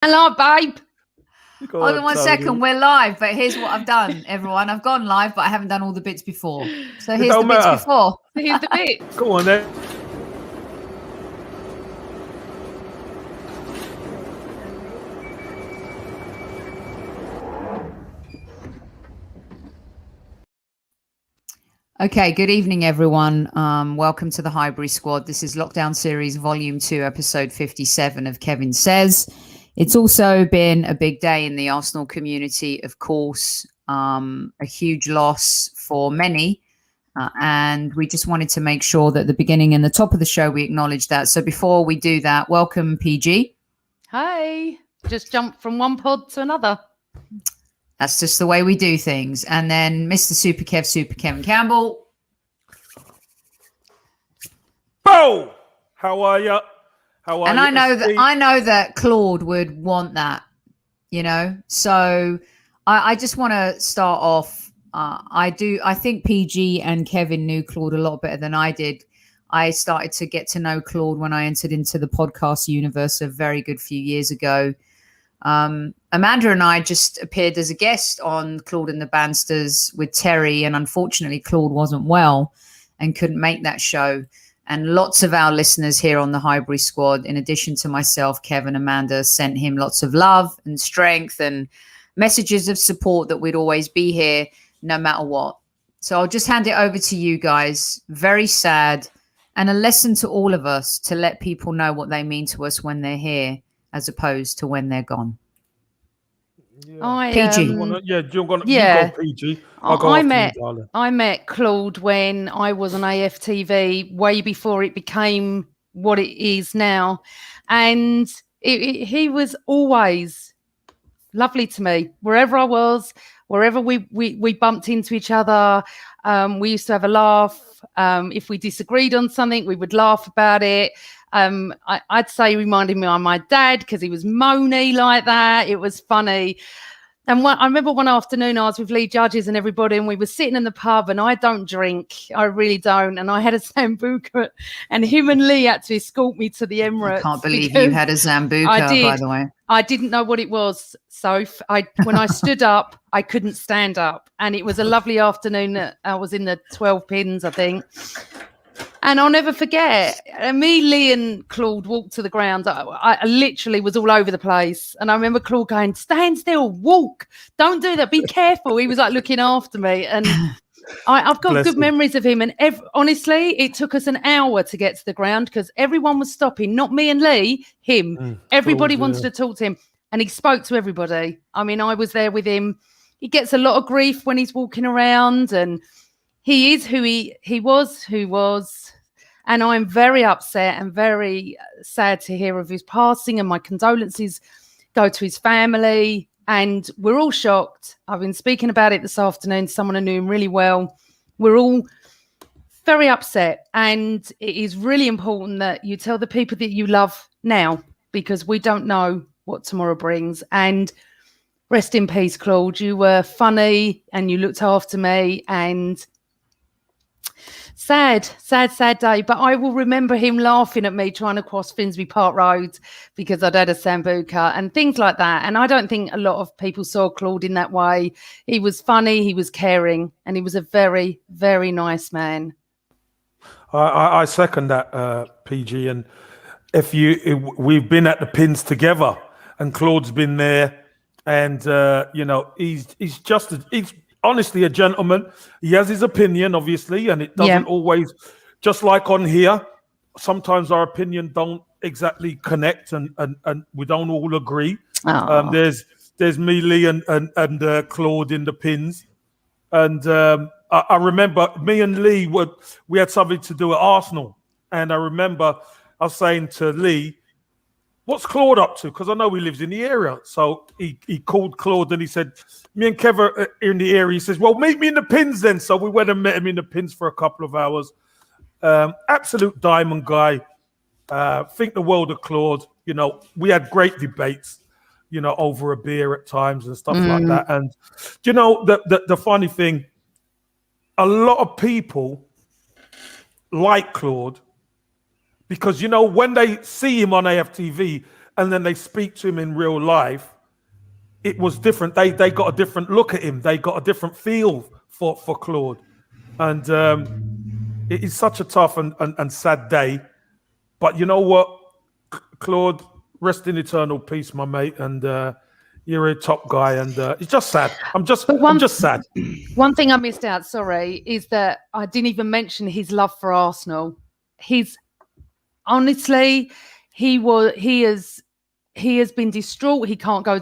Hello, babe. Hold on 1 second, we're live, but here's what I've done, everyone. I've gone live, but I haven't done all the bits before. So here's the bits before. Here's the bits. Go on then. Okay, good evening, everyone. Welcome to the Highbury Squad. This is Lockdown Series Volume 2, Episode 57 of Kevin Says. It's also been a big day in the Arsenal community, of course, a huge loss for many. And we just wanted to make sure that at the beginning and the top of the show, we acknowledge that. So before we do that, welcome, PG. Hi. Just jumped from one pod to another. That's just the way we do things. And then Mr. Super Kevin Campbell. Oh, how are you? How are and you? I know that Claude would want that, you know. So I just want to start off. I think PG and Kevin knew Claude a lot better than I did. I started to get to know Claude when I entered into the podcast universe a very good few years ago. Amanda and I just appeared as a guest on Claude and the Bansters with Terry, and unfortunately Claude wasn't well and couldn't make that show. And lots of our listeners here on the Highbury Squad, in addition to myself, Kevin, Amanda, sent him lots of love and strength and messages of support that we'd always be here no matter what. So I'll just hand it over to you guys. Very sad, and a lesson to all of us to let people know what they mean to us when they're here as opposed to when they're gone. Yeah. PG. You go PG. I met Claude when I was on AFTV way before it became what it is now. And he was always lovely to me. Wherever I was, wherever we bumped into each other, we used to have a laugh. If we disagreed on something, we would laugh about it. I'd say he reminded me of my dad because he was moany like that. It was funny. And I remember one afternoon I was with Lee Judges and everybody, and we were sitting in the pub, and I don't drink. I really don't. And I had a Sambuca, and him and Lee had to escort me to the Emirates. I can't believe you had a Sambuca, by the way. I didn't know what it was. So when I stood up, I couldn't stand up. And it was a lovely afternoon. I was in the 12 pins, I think. And I'll never forget, me, Lee and Claude walked to the ground. I literally was all over the place. And I remember Claude going, stand still, walk, don't do that, be careful. He was like looking after me. And I've got good memories of him. And honestly, it took us an hour to get to the ground because everyone was stopping, not me and Lee, him. Everybody wanted to talk to him. And he spoke to everybody. I mean, I was there with him. He gets a lot of grief when he's walking around, and he is who he was. And I'm very upset and very sad to hear of his passing, and my condolences go to his family. And we're all shocked. I've been speaking about it this afternoon to someone who knew him really well. We're all very upset, and it is really important that you tell the people that you love now, because we don't know what tomorrow brings. And rest in peace, Claude. You were funny and you looked after me, and sad day. But I will remember him laughing at me trying to cross Finsbury Park Road because I'd had a Sambuca and things like that. And I don't think a lot of people saw Claude in that way. He was funny, he was caring, and he was a very, very nice man. I second that, PG. And we've been at the pins together, and Claude's been there, and he's honestly a gentleman. He has his opinion, obviously, and it doesn't always, just like on here, sometimes our opinion don't exactly connect, and we don't all agree. There's me, Lee, and Claude in the pins. And I remember me and Lee, we had something to do at Arsenal. And I remember I was saying to Lee, what's Claude up to? Because I know he lives in the area. So he called Claude and he said, me and Kev are in the area. He says, well, meet me in the pins then. So we went and met him in the pins for a couple of hours. Absolute diamond guy. Think the world of Claude. You know, we had great debates, you know, over a beer at times and stuff like that. And, you know, the funny thing, a lot of people like Claude because, you know, when they see him on AFTV and then they speak to him in real life, it was different. They got a different look at him. They got a different feel for Claude. And it is such a tough and sad day. But you know what, Claude, rest in eternal peace, my mate. And you're a top guy. And it's just sad. I'm just sad. One thing I missed out, sorry, is that I didn't even mention his love for Arsenal. Honestly, he has been distraught. He couldn't go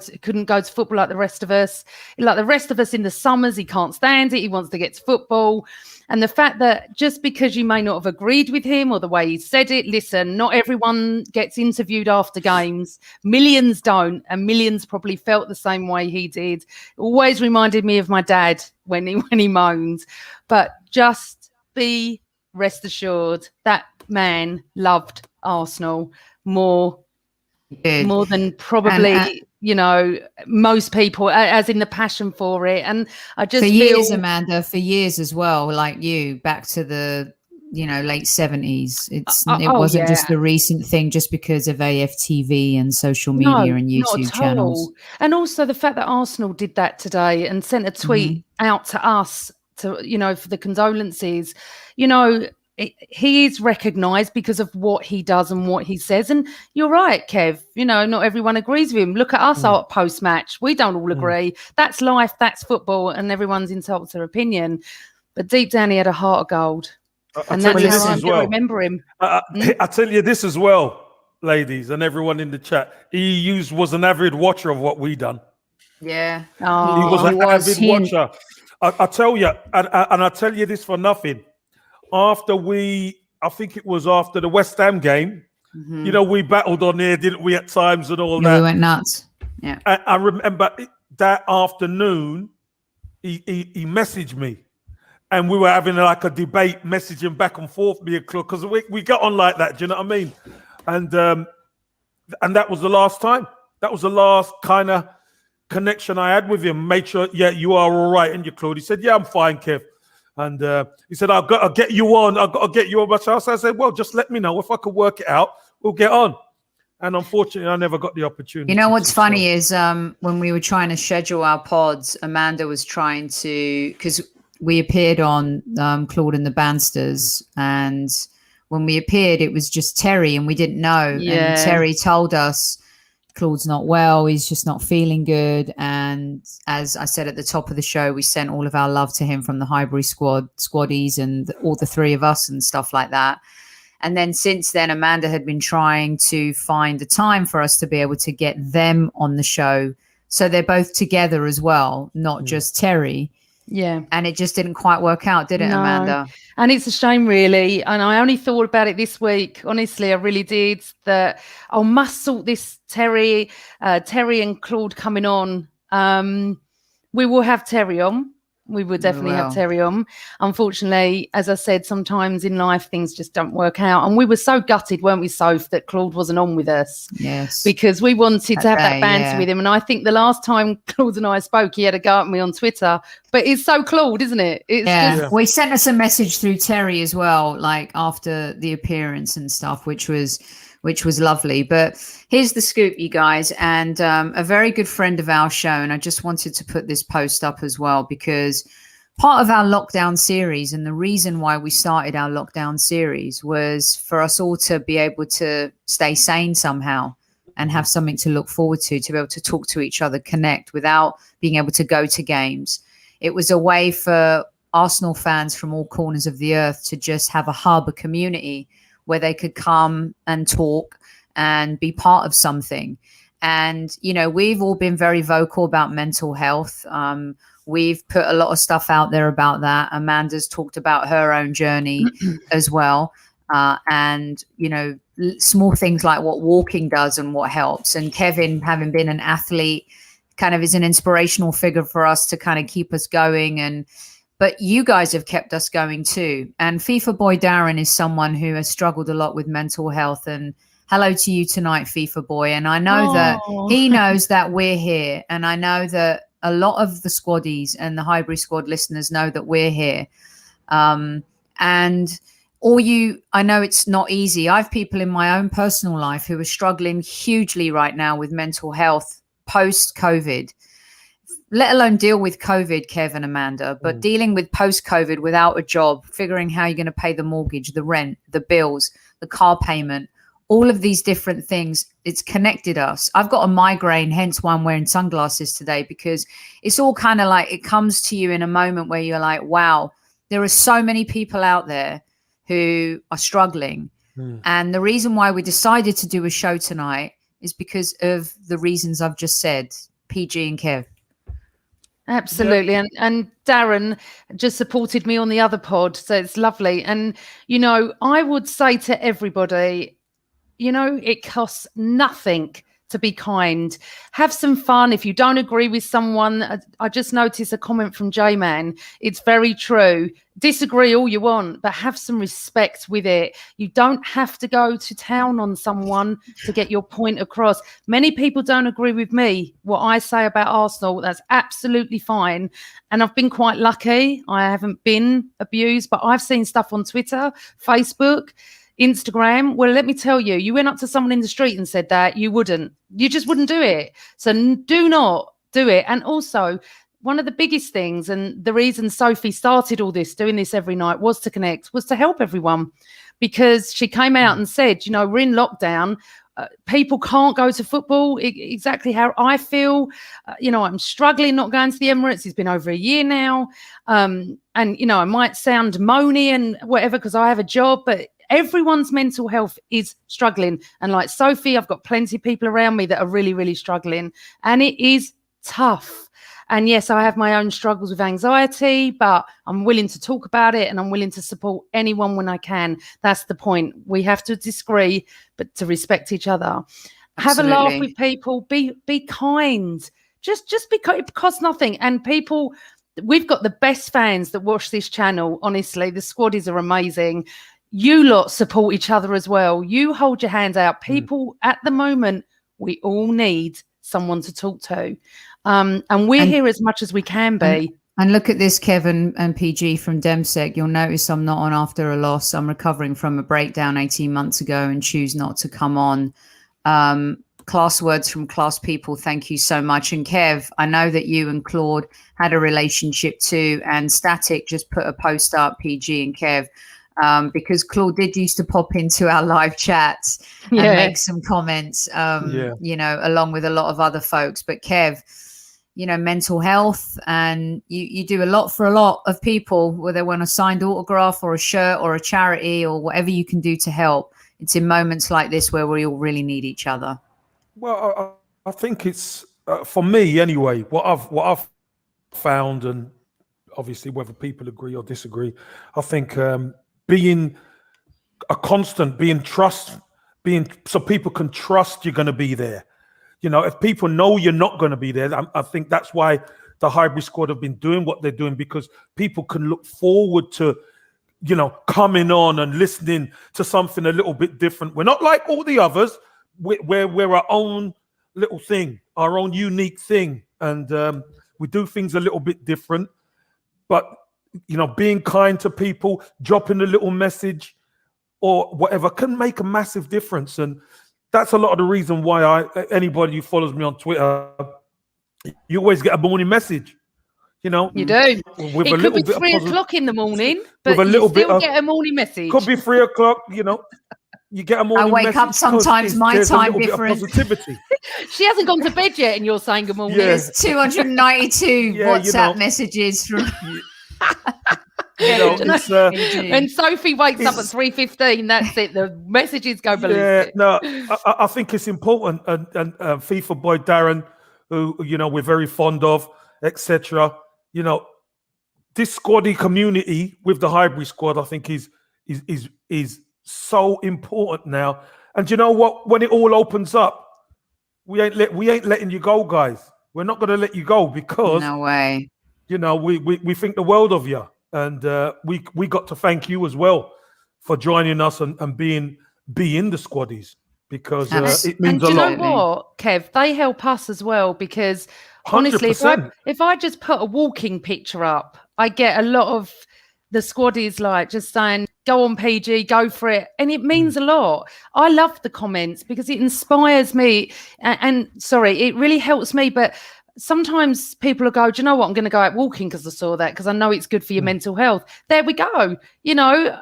to football like the rest of us. Like the rest of us in the summers, he can't stand it. He wants to get to football. And the fact that just because you may not have agreed with him or the way he said it, listen, not everyone gets interviewed after games. Millions don't, and millions probably felt the same way he did. It always reminded me of my dad when he moaned. But just be rest assured that man loved Arsenal more than probably most people, as in the passion for it. And I just years, Amanda, for years as well, like you, back to the late 70s. It wasn't just the recent thing just because of AFTV and social media and YouTube channels. And also the fact that Arsenal did that today and sent a tweet out to us to for the condolences. He is recognised because of what he does and what he says. And you're right, Kev. Not everyone agrees with him. Look at us post-match. We don't all agree. That's life. That's football. And everyone's entitled to their opinion. But deep down, he had a heart of gold. And that's how I still remember him. I tell you this as well, ladies, and everyone in the chat. He was an avid watcher of what we done. Yeah. He was an avid watcher. I tell you, and I tell you this for nothing. I think it was after the West Ham game, we battled on there, didn't we, at times and all that. We went nuts. Yeah. I remember that afternoon, he messaged me and we were having like a debate, messaging back and forth, me and Claude, because we got on like that, do you know what I mean? And that was the last time. That was the last kind of connection I had with him. Make sure, you are all right, and you, Claude. He said, I'm fine, Kev. And he said, I've got to get you on. I've got to get you on my house. I said, well, just let me know. If I could work it out, we'll get on. And unfortunately, I never got the opportunity. What's funny is when we were trying to schedule our pods, Amanda was trying to, because we appeared on Claude and the Bansters. And when we appeared, it was just Terry and we didn't know. Yeah. And Terry told us, Claude's not well, he's just not feeling good. And as I said at the top of the show, we sent all of our love to him from the Highbury squaddies and all the three of us and stuff like that. And then since then, Amanda had been trying to find a time for us to be able to get them on the show. So they're both together as well, not just Terry. Yeah. And it just didn't quite work out, did it, Amanda? And it's a shame, really. And I only thought about it this week. Honestly, I really did. That I must sort this Terry and Claude coming on. We will have Terry on. We will definitely have Terry on. Unfortunately, as I said, sometimes in life things just don't work out. And we were so gutted, weren't we, Soph, that Claude wasn't on with us. Yes. Because we wanted to have that banter with him. And I think the last time Claude and I spoke, he had a go at me on Twitter. But it's so Claude, isn't it? Well, he sent us a message through Terry as well, like after the appearance and stuff, which was lovely. But here's the scoop, you guys, and a very good friend of our show, and I just wanted to put this post up as well, because part of our lockdown series and the reason why we started our lockdown series was for us all to be able to stay sane somehow and have something to look forward to be able to talk to each other, connect without being able to go to games. It was a way for Arsenal fans from all corners of the earth to just have a hub, a community where they could come and talk and be part of something. And, we've all been very vocal about mental health. We've put a lot of stuff out there about that. Amanda's talked about her own journey as well. And, small things like what walking does and what helps. And Kevin, having been an athlete, kind of is an inspirational figure for us to kind of keep us going. But you guys have kept us going too. And FIFA boy Darren is someone who has struggled a lot with mental health. And hello to you tonight, FIFA boy. And I know that he knows that we're here. And I know that a lot of the squaddies and the Highbury squad listeners know that we're here. And I know it's not easy. I have people in my own personal life who are struggling hugely right now with mental health post-COVID, let alone deal with COVID, Kev and Amanda, but dealing with post-COVID without a job, figuring how you're going to pay the mortgage, the rent, the bills, the car payment, all of these different things. It's connected us. I've got a migraine, hence why I'm wearing sunglasses today, because it's all kind of like, it comes to you in a moment where you're like, wow, there are so many people out there who are struggling. And the reason why we decided to do a show tonight is because of the reasons I've just said, PG and Kev. Absolutely. Yeah. And Darren just supported me on the other pod. So it's lovely. And, you know, I would say to everybody, you know, it costs nothing to be kind. Have some fun. If you don't agree with someone, I just noticed a comment from J-Man. It's very true. Disagree all you want, but have some respect with it. You don't have to go to town on someone to get your point across. Many people don't agree with me, what I say about Arsenal. That's absolutely fine. And I've been quite lucky. I haven't been abused, but I've seen stuff on Twitter, Facebook, Instagram. Well, let me tell you, you went up to someone in the street and said that, you just wouldn't do it. So do not do it. And also, one of the biggest things, and the reason Sophie started all this, doing this every night, was to connect, was to help everyone, because she came out and said, you know, we're in lockdown. People can't go to football. Exactly how I feel. You know, I'm struggling not going to the Emirates. It's been over a year now. And, you know, I might sound moany and whatever because I have a job, but everyone's mental health is struggling. And like Sophie, I've got plenty of people around me that are really, really struggling. And it is tough. And yes, I have my own struggles with anxiety, but I'm willing to talk about it and I'm willing to support anyone when I can. That's the point. We have to disagree, but to respect each other. Absolutely. Have a laugh with people. Be kind. Just be kind. It costs nothing. And people, we've got the best fans that watch this channel. Honestly, the squaddies are amazing. You lot support each other as well. You hold your hands out. People at the moment, we all need someone to talk to. And we're here as much as we can be. And look at this, Kevin and PG from Demsec. You'll notice I'm not on after a loss. I'm recovering from a breakdown 18 months ago and choose not to come on. Class words from class people. Thank you so much. And Kev, I know that you and Claude had a relationship too. And Static just put a post up, PG and Kev, because Claude did used to pop into our live chats and make some comments, you know, along with a lot of other folks. But Kev, you know, mental health, and you do a lot for a lot of people, whether they want a signed autograph or a shirt or a charity or whatever you can do to help. It's in moments like this where we all really need each other. Well, I think it's for me anyway. What I've found, and obviously whether people agree or disagree, I think being a constant, being so people can trust you're going to be there. You know, if people know you're not going to be there, I think that's why the Highbury squad have been doing what they're doing, because people can look forward to, you know, coming on and listening to something a little bit different. We're not like all the others. We're our own little thing, our own unique thing. And we do things a little bit different. But, you know, being kind to people, dropping a little message or whatever can make a massive difference. And that's a lot of the reason why anybody who follows me on Twitter, you always get a morning message. You know, you do. It could be 3 o'clock in the morning, but you still get a morning message. Could be 3 o'clock. You know, you get a morning message. I wake up sometimes my time difference. Positivity. She hasn't gone to bed yet, and you're saying good morning. There's 292 WhatsApp messages from. You know, when Sophie wakes up at 3:15, that's it. The messages go ballistic. No, I think it's important. And FIFA boy Darren, who, you know, we're very fond of, etc. You know, this squaddy community with the Highbury squad, I think is so important now. And you know what? When it all opens up, we ain't letting you go, guys. We're not going to let you go, because no way. You know, we think the world of you. And we got to thank you as well for joining us and being the squaddies, because it means a lot. And you know what, Kev? They help us as well, because honestly, 100%. if I just put a walking picture up, I get a lot of the squad is like just saying, go on, PG, go for it. And it means a lot. I love the comments because it inspires me. And sorry, it really helps me. But sometimes people will go, do you know what? I'm going to go out walking because I saw that, because I know it's good for your mental health. There we go. You know,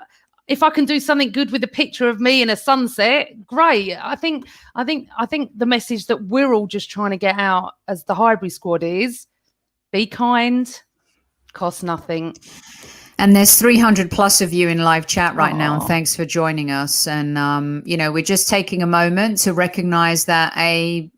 if I can do something good with a picture of me in a sunset, great. I think the message that we're all just trying to get out as the Highbury squad is be kind, costs nothing. And there's 300 plus of you in live chat right now. And thanks for joining us. And, you know, we're just taking a moment to recognize that a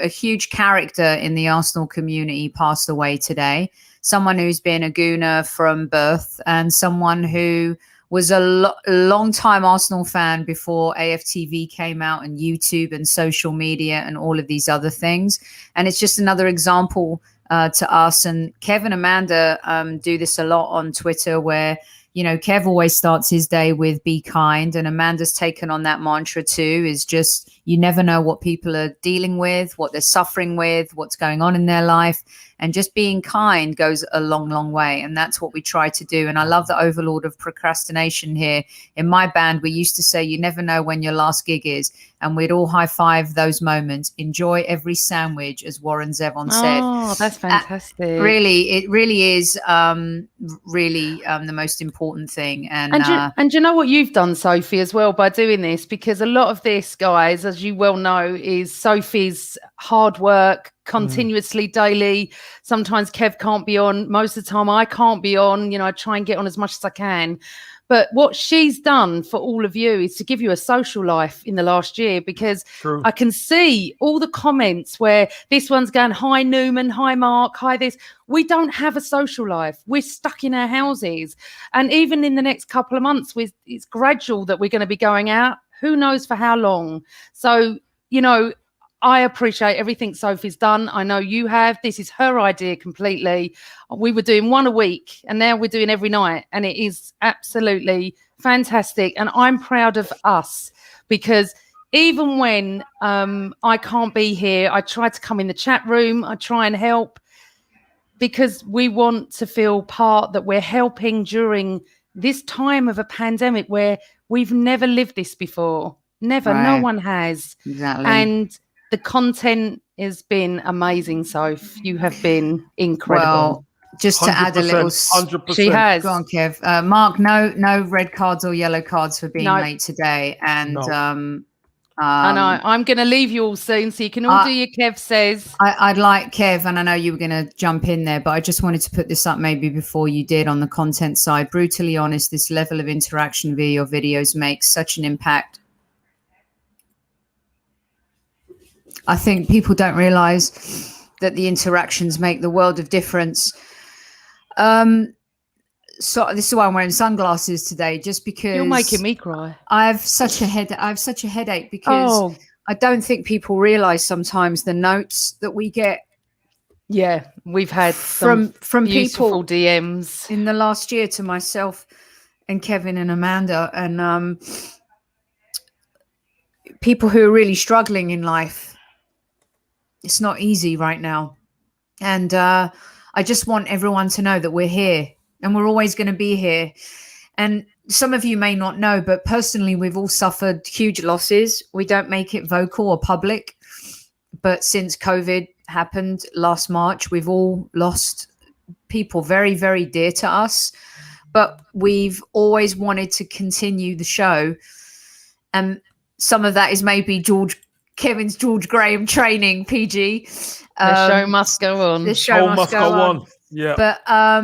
huge character in the Arsenal community passed away today. Someone who's been a Gooner from birth and someone who was a long-time Arsenal fan before AFTV came out and YouTube and social media and all of these other things. And it's just another example to us. And Kev and Amanda do this a lot on Twitter, where, you know, Kev always starts his day with be kind, and Amanda's taken on that mantra too, is just, you never know what people are dealing with, what they're suffering with, what's going on in their life. And just being kind goes a long, long way. And that's what we try to do. And I love the overlord of procrastination here. In my band, we used to say, you never know when your last gig is. And we'd all high five those moments. Enjoy every sandwich, as Warren Zevon said. Oh, that's fantastic. It really is the most important thing. And you know what you've done, Sophie, as well, by doing this? Because a lot of this, guys, as you well know, is Sophie's hard work, continuously, daily. Sometimes Kev can't be on. Most of the time I can't be on. You know, I try and get on as much as I can. But what she's done for all of you is to give you a social life in the last year, because I can see all the comments where this one's going, hi Newman, hi Mark, hi this. We don't have a social life. We're stuck in our houses. And even in the next couple of months, it's gradual that we're going to be going out. Who knows for how long? So, you know, I appreciate everything Sophie's done. I know you have. This is her idea completely. We were doing one a week and now we're doing every night. And it is absolutely fantastic. And I'm proud of us, because even when I can't be here, I try to come in the chat room. I try and help, because we want to feel part that we're helping during this time of a pandemic where we've never lived this before. Never. Right. No one has. Exactly. And the content has been amazing, Soph. You have been incredible. Well, just to add a little, 100%. She has. Go on, Kev. Mark, no red cards or yellow cards for being late today. And I know. I'm going to leave you all soon, so you can all do your Kev says. I'd like, Kev, and I know you were going to jump in there, but I just wanted to put this up maybe before you did on the content side. Brutally honest, this level of interaction via your videos makes such an impact. I think people don't realize that the interactions make the world of difference. So this is why I'm wearing sunglasses today, just because you're making me cry. I have such a headache because I don't think people realize sometimes the notes that we get. Yeah, we've had from people DMs in the last year to myself and Kevin and Amanda, and people who are really struggling in life. It's not easy right now. And I just want everyone to know that we're here and we're always going to be here. And some of you may not know, but personally, we've all suffered huge losses. We don't make it vocal or public. But since COVID happened last March, we've all lost people very, very dear to us. But we've always wanted to continue the show. And some of that is maybe Kevin's George Graham training, PG. The show must go on. The show must go on. Yeah. But I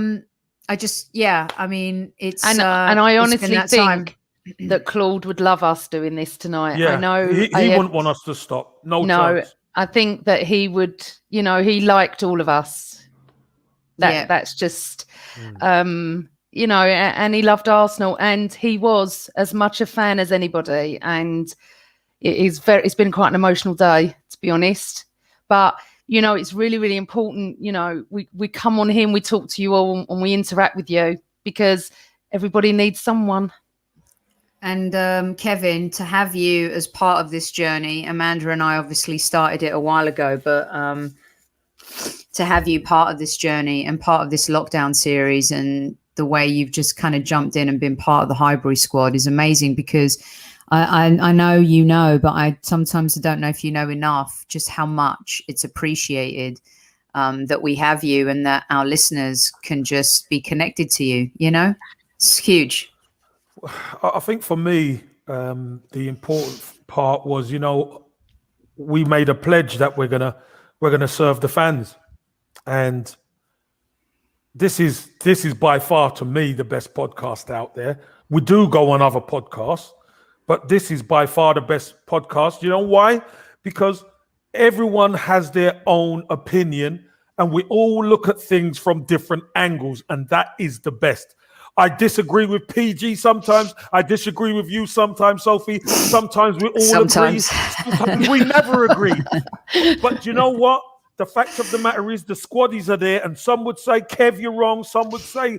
mean, it's and I honestly think that Claude would love us doing this tonight. Yeah. I know he wouldn't want us to stop. No chance. I think that he would. You know, he liked all of us. That's just. You know, and he loved Arsenal, and he was as much a fan as anybody, and. It's been quite an emotional day, to be honest. But, you know, it's really, really important. You know, we come on here and we talk to you all and we interact with you, because everybody needs someone. And Kevin, to have you as part of this journey, Amanda and I obviously started it a while ago, but to have you part of this journey and part of this lockdown series, and the way you've just kind of jumped in and been part of the Highbury squad is amazing, because I know you know, but I sometimes don't know if you know enough just how much it's appreciated that we have you and that our listeners can just be connected to you. You know, it's huge. I think for me, the important part was, we made a pledge that we're gonna serve the fans, and this is by far, to me, the best podcast out there. We do go on other podcasts, but this is by far the best podcast. You know why? Because everyone has their own opinion, and we all look at things from different angles, and that is the best. I disagree with PG sometimes. I disagree with you sometimes, Sophie. Sometimes we all agree. Sometimes we never agree. But you know what? The fact of the matter is the squaddies are there, and some would say, Kev, you're wrong. Some would say,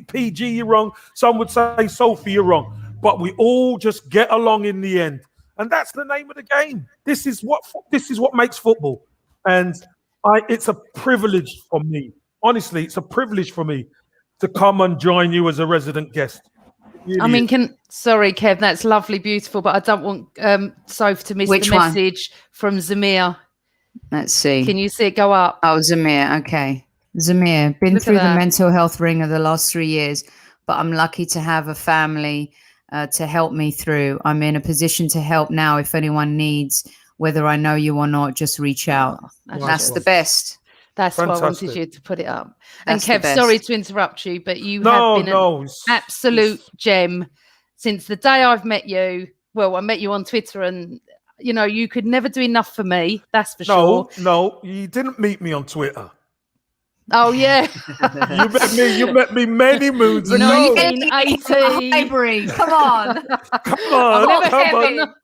PG, you're wrong. Some would say, Sophie, you're wrong. But we all just get along in the end. And that's the name of the game. This is what makes football. And it's a privilege for me. Honestly, it's a privilege for me to come and join you as a resident guest. Really. I mean, sorry, Kev, that's lovely, beautiful, but I don't want Soph to miss the message from Zamir. Let's see. Can you see it go up? Oh, Zamir. Okay. Zamir, been through the mental health ring of the last 3 years, but I'm lucky to have a family to help me through. I'm in a position to help now. If anyone needs, whether I know you or not, just reach out. That's the best. That's Fantastic. why I wanted you to put it up. That's and Kev, sorry to interrupt you, but you have been an absolute gem since the day I've met you. Well, I met you on Twitter, and you could never do enough for me. That's for sure. No, you didn't meet me on Twitter. Oh yeah, you met me many moons ago. 1980. Highbury, come on. Come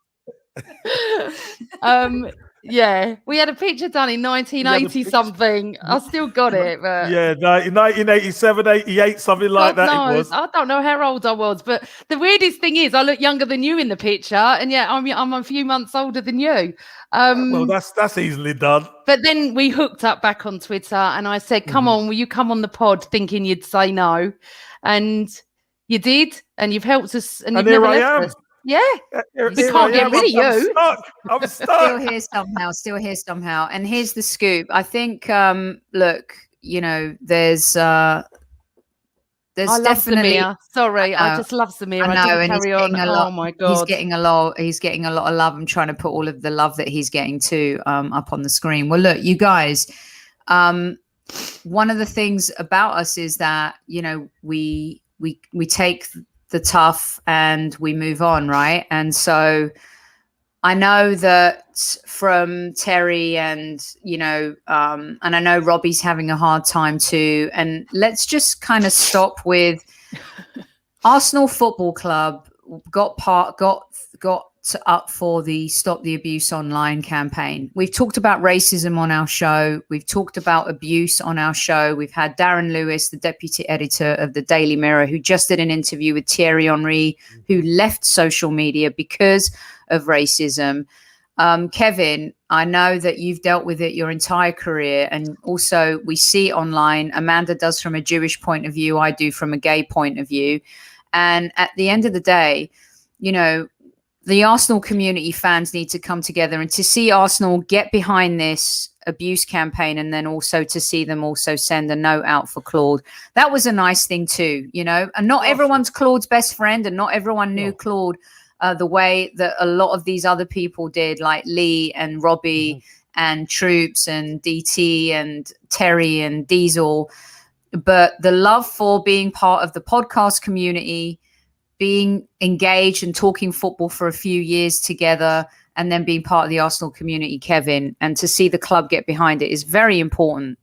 on. Yeah, we had a picture done in 1980 something. I still got it. But yeah, 1987, 88, something like that. Knows. It was. I don't know how old I was, but the weirdest thing is I look younger than you in the picture, and yet I'm a few months older than you. Well, that's easily done. But then we hooked up back on Twitter, and I said, "Come on, will you come on the pod?" Thinking you'd say no, and you did, and you've helped us, and you've never left us. Yeah, we can't get rid of you. I'm stuck. Still here somehow. And here's the scoop. I think, look, there's definitely. Zamir. Sorry, I just love Zamir. I know, and carry on. Oh my god, he's getting a lot of love. I'm trying to put all of the love that he's getting too up on the screen. Well, look, you guys. One of the things about us is that we take the tough and we move on, right? And so I know that from Terry and and I know Robbie's having a hard time too, and let's just kind of stop with Arsenal Football Club got up for the Stop the Abuse Online campaign. We've talked about racism on our show. We've talked about abuse on our show. We've had Darren Lewis, the deputy editor of the Daily Mirror, who just did an interview with Thierry Henry, who left social media because of racism. Kevin, I know that you've dealt with it your entire career, and also we see online, Amanda does from a Jewish point of view, I do from a gay point of view. And at the end of the day, the Arsenal community fans need to come together, and to see Arsenal get behind this abuse campaign, and then also to see them also send a note out for Claude. That was a nice thing too, and not everyone's Claude's best friend, and not everyone knew Claude the way that a lot of these other people did, like Lee and Robbie and Troops and DT and Terry and Diesel. But the love for being part of the podcast community, being engaged and talking football for a few years together, and then being part of the Arsenal community, Kevin, and to see the club get behind it is very important.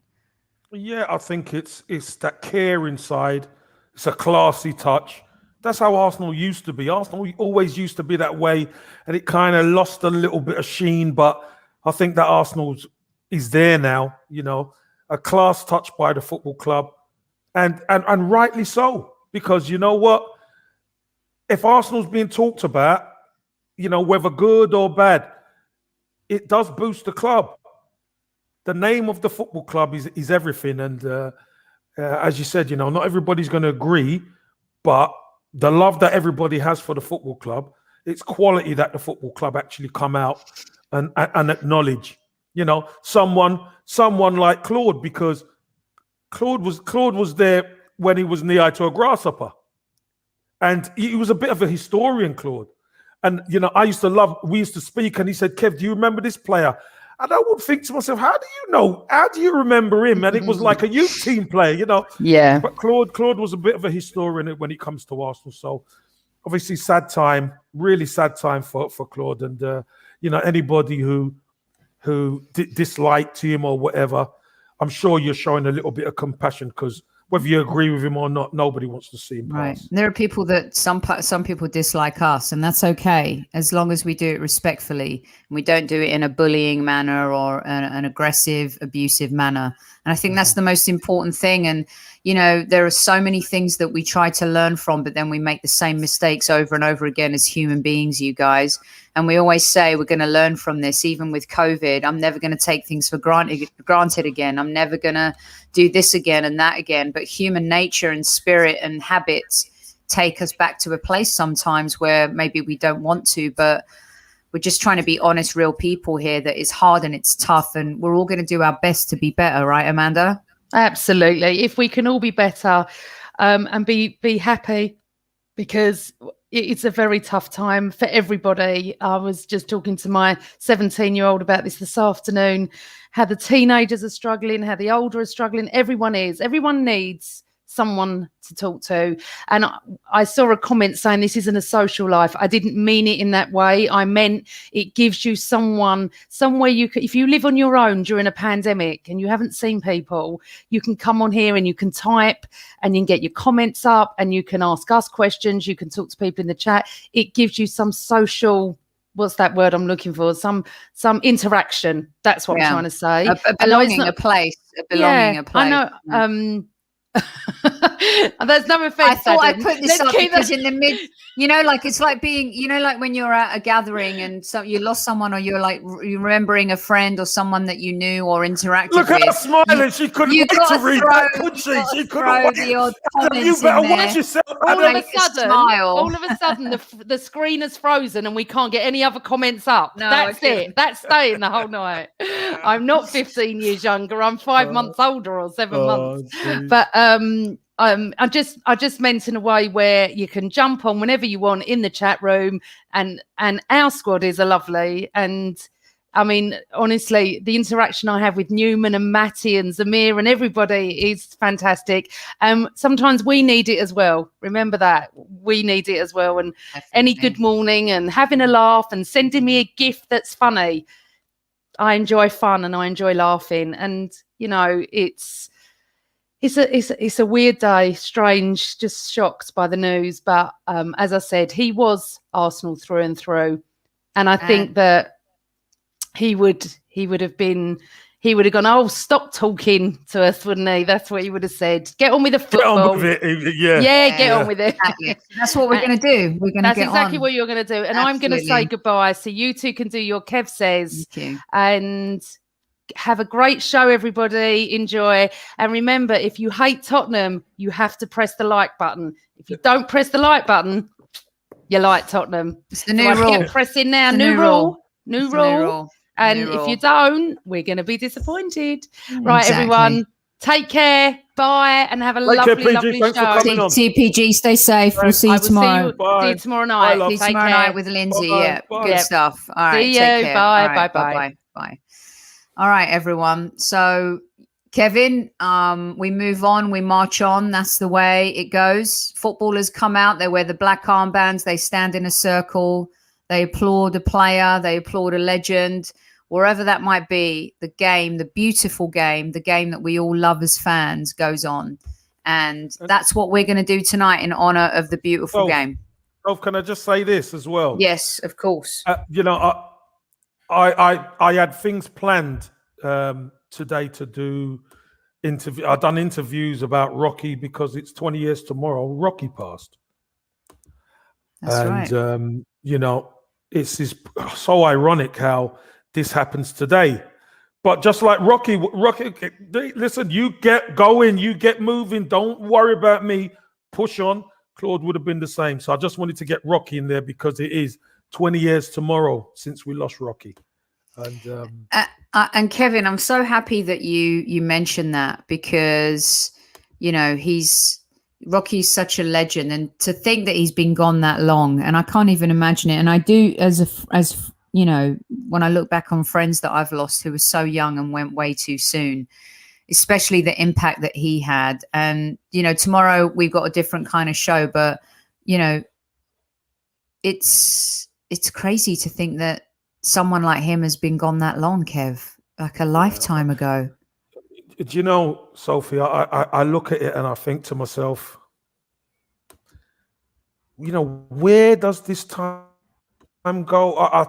Yeah, I think it's that care inside. It's a classy touch. That's how Arsenal used to be. Arsenal always used to be that way, and it kind of lost a little bit of sheen, but I think that Arsenal is there now, a class touch by the football club, and rightly so, because you know what? If Arsenal's being talked about, whether good or bad, it does boost the club. The name of the football club is everything. And as you said, not everybody's going to agree, but the love that everybody has for the football club, it's quality that the football club actually come out and acknowledge. Someone like Claude, because Claude was there when he was knee-high to a grasshopper, and he was a bit of a historian, Claude. And we used to speak, and he said, "Kev, do you remember this player?" And I would think to myself, how do you know? How do you remember him? And it was like a youth team player, Yeah. But Claude was a bit of a historian when it comes to Arsenal. So obviously really sad time for Claude. And, anybody who disliked him or whatever, I'm sure you're showing a little bit of compassion, because whether you agree with him or not, nobody wants to see him pass. Right. There are people that some people dislike us, and that's okay, as long as we do it respectfully and we don't do it in a bullying manner or an aggressive, abusive manner. And I think that's the most important thing. And, there are so many things that we try to learn from, but then we make the same mistakes over and over again as human beings, you guys. And we always say we're going to learn from this, even with COVID. I'm never going to take things for granted again. I'm never going to do this again and that again. But human nature and spirit and habits take us back to a place sometimes where maybe we don't want to, but we're just trying to be honest, real people here. That it's hard and it's tough, and we're all going to do our best to be better, right, Amanda? Absolutely. If we can all be better and be happy, because it's a very tough time for everybody. I was just talking to my 17-year-old about this afternoon, how the teenagers are struggling, how the older are struggling. Everyone needs someone to talk to. And I saw a comment saying this isn't a social life. I didn't mean it in that way. I meant it gives you somewhere you can, if you live on your own during a pandemic and you haven't seen people, you can come on here and you can type and you can get your comments up and you can ask us questions. You can talk to people in the chat. It gives you some social, what's that word I'm looking for? Some interaction. That's what I'm trying to say. A belonging, a place. I know. There's no offense. I thought I put this up because in the mid, it's like being, like when you're at a gathering and so you lost someone, or you're like remembering a friend or someone that you knew or interacted with. Look at her smiling. She couldn't wait to read that, could she? She couldn't wait. The odd comments You better in watch there. yourself. All of a sudden, the screen is frozen and we can't get any other comments up. No, that's it. That's staying the whole night. I'm not 15 years younger. I'm 5 months older or 7 months. Geez. But I just meant in a way where you can jump on whenever you want in the chat room, and our squad is lovely. And I mean, honestly, the interaction I have with Newman and Matty and Zamir and everybody is fantastic. Sometimes we need it as well. Remember that. We need it as well. And definitely. Any good morning and having a laugh and sending me a gift that's funny. I enjoy fun and I enjoy laughing. And, it's a weird day, strange, just shocked by the news. But as I said, he was Arsenal through and through. And I think that he would have gone, oh, stop talking to us, wouldn't he? That's what he would have said. Get on with the football. Get on with it. Get on with it. Exactly. That's what we're going to do. We're going to get on. That's exactly what you're going to do. And absolutely. I'm going to say goodbye. So you two can do your Kev Says. Thank you. And have a great show, everybody. Enjoy. And remember, if you hate Tottenham, you have to press the like button. If you don't press the like button, you like Tottenham. It's the new rule. Press in now. New rule. And if you don't, we're going to be disappointed. Right, exactly. Everyone, take care. Bye. And have a lovely show. TPG, stay safe. We'll see you tomorrow. See you tomorrow night. See you tomorrow night with Lindsay. Bye. Good stuff. All right. See you. Take care. Bye. Right, bye. All right, everyone. So, Kevin, we move on. We march on. That's the way it goes. Footballers come out. They wear the black armbands. They stand in a circle. They applaud a player. They applaud a legend. Wherever that might be, the game, the beautiful game, the game that we all love as fans goes on. And that's what we're going to do tonight in honor of the beautiful game. Oh, can I just say this as well? Yes, of course. I had things planned today to do interview. I've done interviews about Rocky because it's 20 years tomorrow. Rocky passed. That's right. It's so ironic how this happens today, But just like Rocky, listen, you get going, you get moving. Don't worry about me. Push on. Claude would have been the same. So I just wanted to get Rocky in there because it is 20 years tomorrow since we lost Rocky. And Kevin, I'm so happy that you mentioned that because, you know, Rocky's such a legend, and to think that he's been gone that long, and I can't even imagine it. And I do, as you know, when I look back on friends that I've lost who were so young and went way too soon, especially the impact that he had. And, you know, tomorrow we've got a different kind of show, but, you know, it's crazy to think that someone like him has been gone that long, Kev, like a lifetime ago. Do you know, Sophie, I look at it and I think to myself, you know, where does this time go? I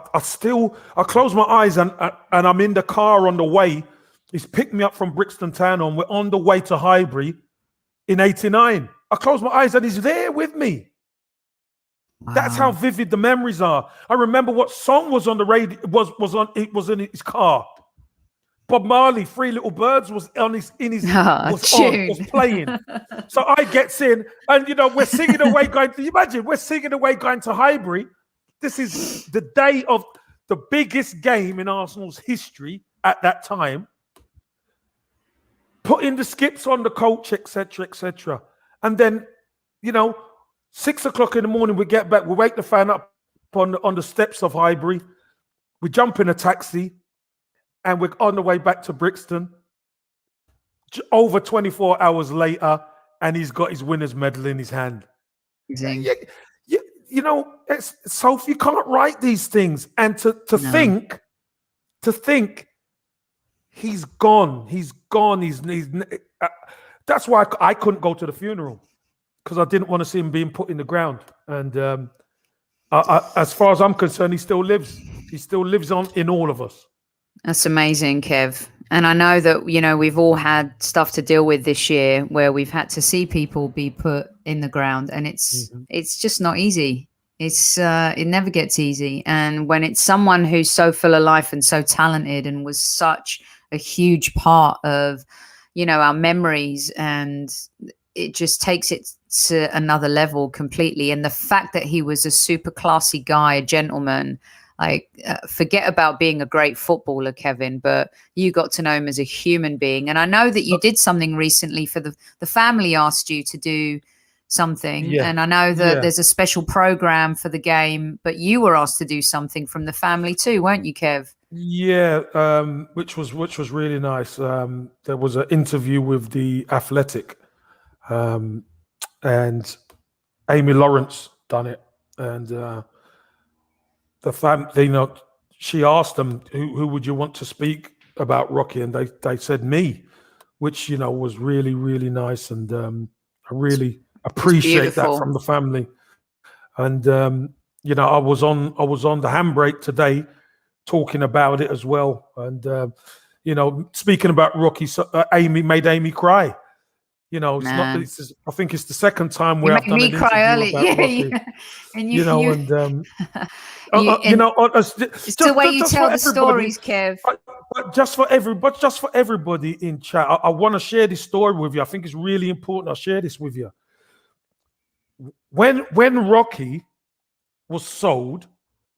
close my eyes and I'm in the car on the way. He's picked me up from Brixton Town and we're on the way to Highbury in 89. I close my eyes and he's there with me. Wow. That's how vivid the memories are. I remember what song was on the radio, was in his car. Bob Marley, Three Little Birds was was playing. So I gets in and, you know, we're singing away going to, imagine, we're singing away going to Highbury. This is the day of the biggest game in Arsenal's history at that time. Putting the skips on the coach, etc., etc. And then, you know, 6 o'clock in the morning, we get back, we wake the fan up on the steps of Highbury. We jump in a taxi and we're on the way back to Brixton. Over 24 hours later, and he's got his winner's medal in his hand. You know, Sophie, you can't write these things. And to think he's gone. That's why I couldn't go to the funeral, because I didn't want to see him being put in the ground. And as far as I'm concerned, he still lives. He still lives on in all of us. That's amazing, Kev. And I know that, you know, we've all had stuff to deal with this year where we've had to see people be put in the ground, and it's just not easy. It never gets easy. And when it's someone who's so full of life and so talented and was such a huge part of, you know, our memories, and it just takes it to another level completely. And the fact that he was a super classy guy, a gentleman, like forget about being a great footballer, Kevin, but you got to know him as a human being. And I know that you did something recently for the family asked you to do something. Yeah. And I know that there's a special program for the game, but you were asked to do something from the family too, weren't you, Kev? Yeah, which was really nice. There was an interview with the Athletic, and Amy Lawrence done it, and the family, you know, she asked them who would you want to speak about Rocky, and they said me, which, you know, was really, really nice, and I really appreciate that from the family. And you know, I was on the handbrake today, talking about it as well, and you know, speaking about Rocky, Amy made Amy cry. You know, it's not. I think it's the second time where I've done an interview about Rocky. Yeah. And you know, you know, it's the way you tell the stories, Kev. But just for everybody in chat, I want to share this story with you. I think it's really important. I'll share this with you. When Rocky was sold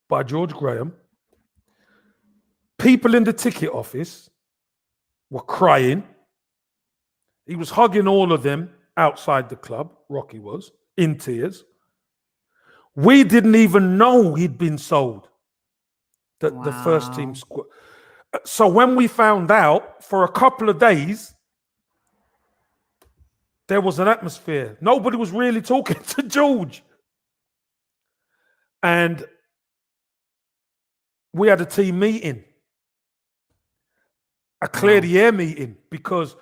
by George Graham, people in the ticket office were crying. He was hugging all of them outside the club. Rocky was in tears. We didn't even know he'd been sold. The first team squad. So when we found out, for a couple of days, there was an atmosphere. Nobody was really talking to George. And we had a team meeting, a clear the air meeting, because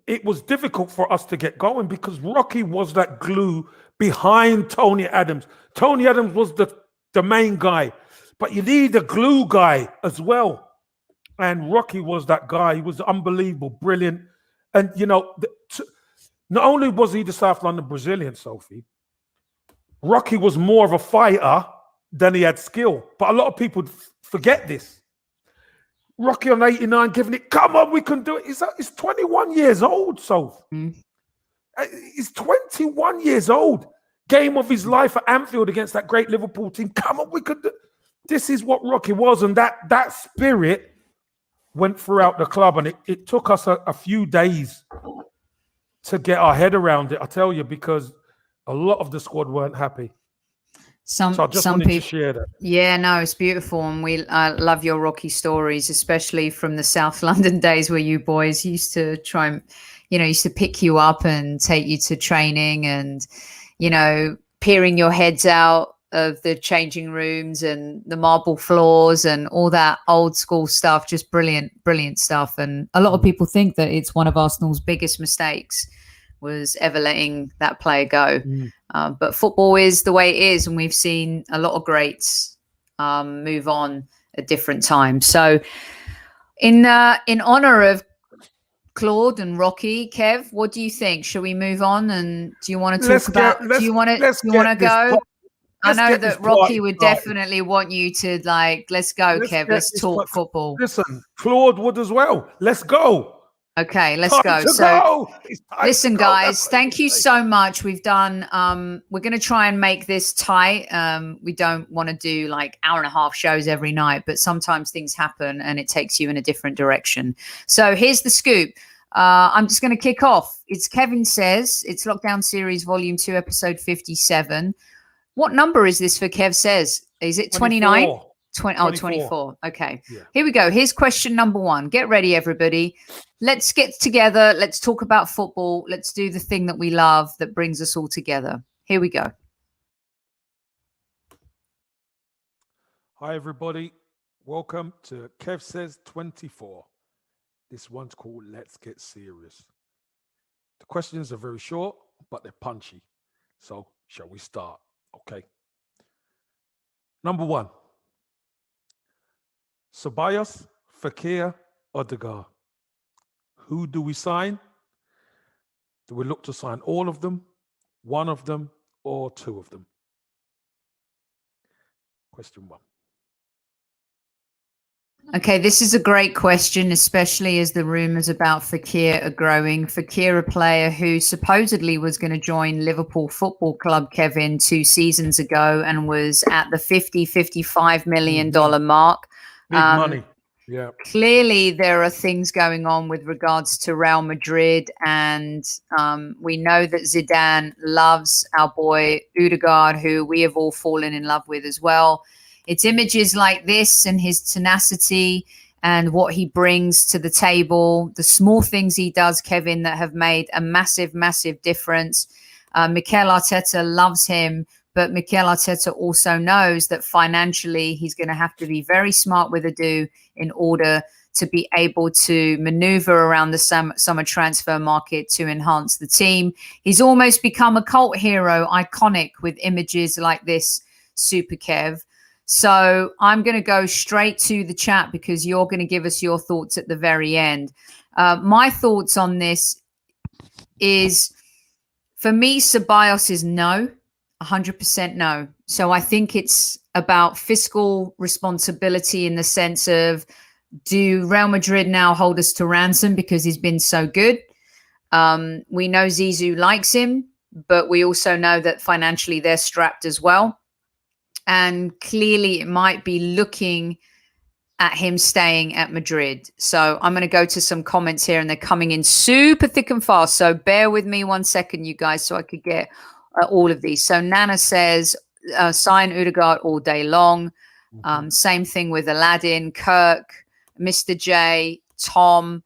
it was difficult for us to get going, because Rocky was that glue behind Tony Adams. Tony Adams was the main guy, but you need a glue guy as well. And Rocky was that guy. He was unbelievable, brilliant. And, you know, not only was he the South London Brazilian, Sophie, Rocky was more of a fighter than he had skill. But a lot of people forget this. Rocky on 89 giving it, come on, we can do it. He's 21 years old, so he's 21 years old. Game of his life at Anfield against that great Liverpool team. Come on, we could do. This is what Rocky was, and that spirit went throughout the club, and it took us a few days to get our head around it, I tell you, because a lot of the squad weren't happy. So I just wanted to share that. Yeah, no, it's beautiful, and I love your Rocky stories, especially from the South London days where you boys used to try and, used to pick you up and take you to training, and peering your heads out of the changing rooms and the marble floors and all that old school stuff. Just brilliant stuff. And a lot of people think that it's one of Arsenal's biggest mistakes was ever letting that player go. But football is the way it is, and we've seen a lot of greats move on at different times. So in honor of Claude and Rocky, Kev, what do you think? Shall we move on? And do you want to talk about? Do you want to go? I know that Rocky would definitely want you to let's go, Kev. Let's talk football. Listen, Claude would as well. Let's go. Okay, let's go. So listen, guys, thank you so much. We've done, we're going to try and make this tight. We don't want to do hour and a half shows every night, but sometimes things happen and it takes you in a different direction. So here's the scoop. I'm just going to kick off. It's Kevin Says. It's Lockdown Series Volume 2, Episode 57. What number is this for Kev Says? Is it 29? 24. Okay. Yeah. Here we go. Here's question number 1. Get ready, everybody. Let's get together. Let's talk about football. Let's do the thing that we love that brings us all together. Here we go. Hi, everybody. Welcome to Kev Says 24. This one's called Let's Get Serious. The questions are very short, but they're punchy. So, shall we start? Okay. Number 1. Ceballos, Fekir, Ødegaard. Who do we sign? Do we look to sign all of them, one of them, or two of them? Question 1. Okay, this is a great question, especially as the rumours about Fekir are growing. Fekir, a player who supposedly was going to join Liverpool Football Club, Kevin, 2 seasons ago and was at the $55 million mark. Big money. Yeah. Clearly, there are things going on with regards to Real Madrid, and we know that Zidane loves our boy Ødegaard, who we have all fallen in love with as well. It's images like this and his tenacity and what he brings to the table, the small things he does, Kevin, that have made a massive, massive difference. Mikel Arteta loves him, but Mikel Arteta also knows that financially he's going to have to be very smart with Edu in order to be able to maneuver around the summer transfer market to enhance the team. He's almost become a cult hero, iconic with images like this, Super Kev. So I'm going to go straight to the chat because you're going to give us your thoughts at the very end. My thoughts on this is, for me, Ceballos is no. 100% no. So I think it's about fiscal responsibility in the sense of, do Real Madrid now hold us to ransom because he's been so good? We know Zizou likes him, but we also know that financially they're strapped as well. And clearly it might be looking at him staying at Madrid. So I'm going to go to some comments here and they're coming in super thick and fast. So bear with me 1 second, you guys, so I could get all of these. So Nana says, sign Ødegaard all day long. Same thing with Aladdin, Kirk, Mr. J, Tom.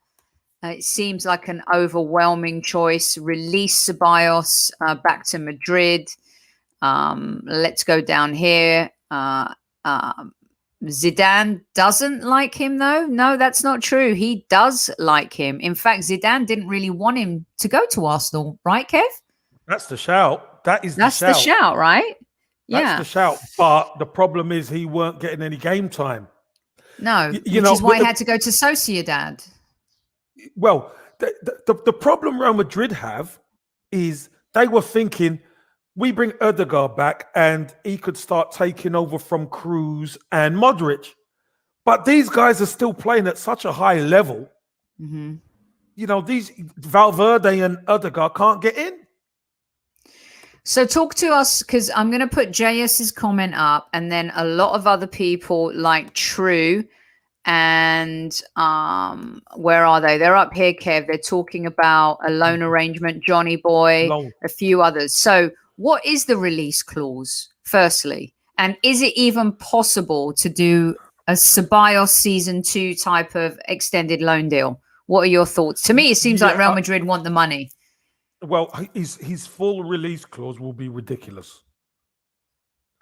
It seems like an overwhelming choice. Release Ceballos back to Madrid. Let's go down here. Zidane doesn't like him, though. No, that's not true. He does like him. In fact, Zidane didn't really want him to go to Arsenal, right, Kev? That's the shout. That's the shout, right? That's the shout. But the problem is he weren't getting any game time. No, which is why he had to go to Sociedad. Well, the problem Real Madrid have is they were thinking, we bring Ødegaard back and he could start taking over from Cruz and Modric. But these guys are still playing at such a high level. Mm-hmm. You know, these Valverde and Ødegaard can't get in. So talk to us, because I'm going to put JS's comment up, and then a lot of other people like True and where are they? They're up here, Kev. They're talking about a loan arrangement, Johnny Boy, a few others. So what is the release clause, firstly? And is it even possible to do a Ceballos season 2 type of extended loan deal? What are your thoughts? To me, it seems like Real Madrid want the money. Well, his full release clause will be ridiculous.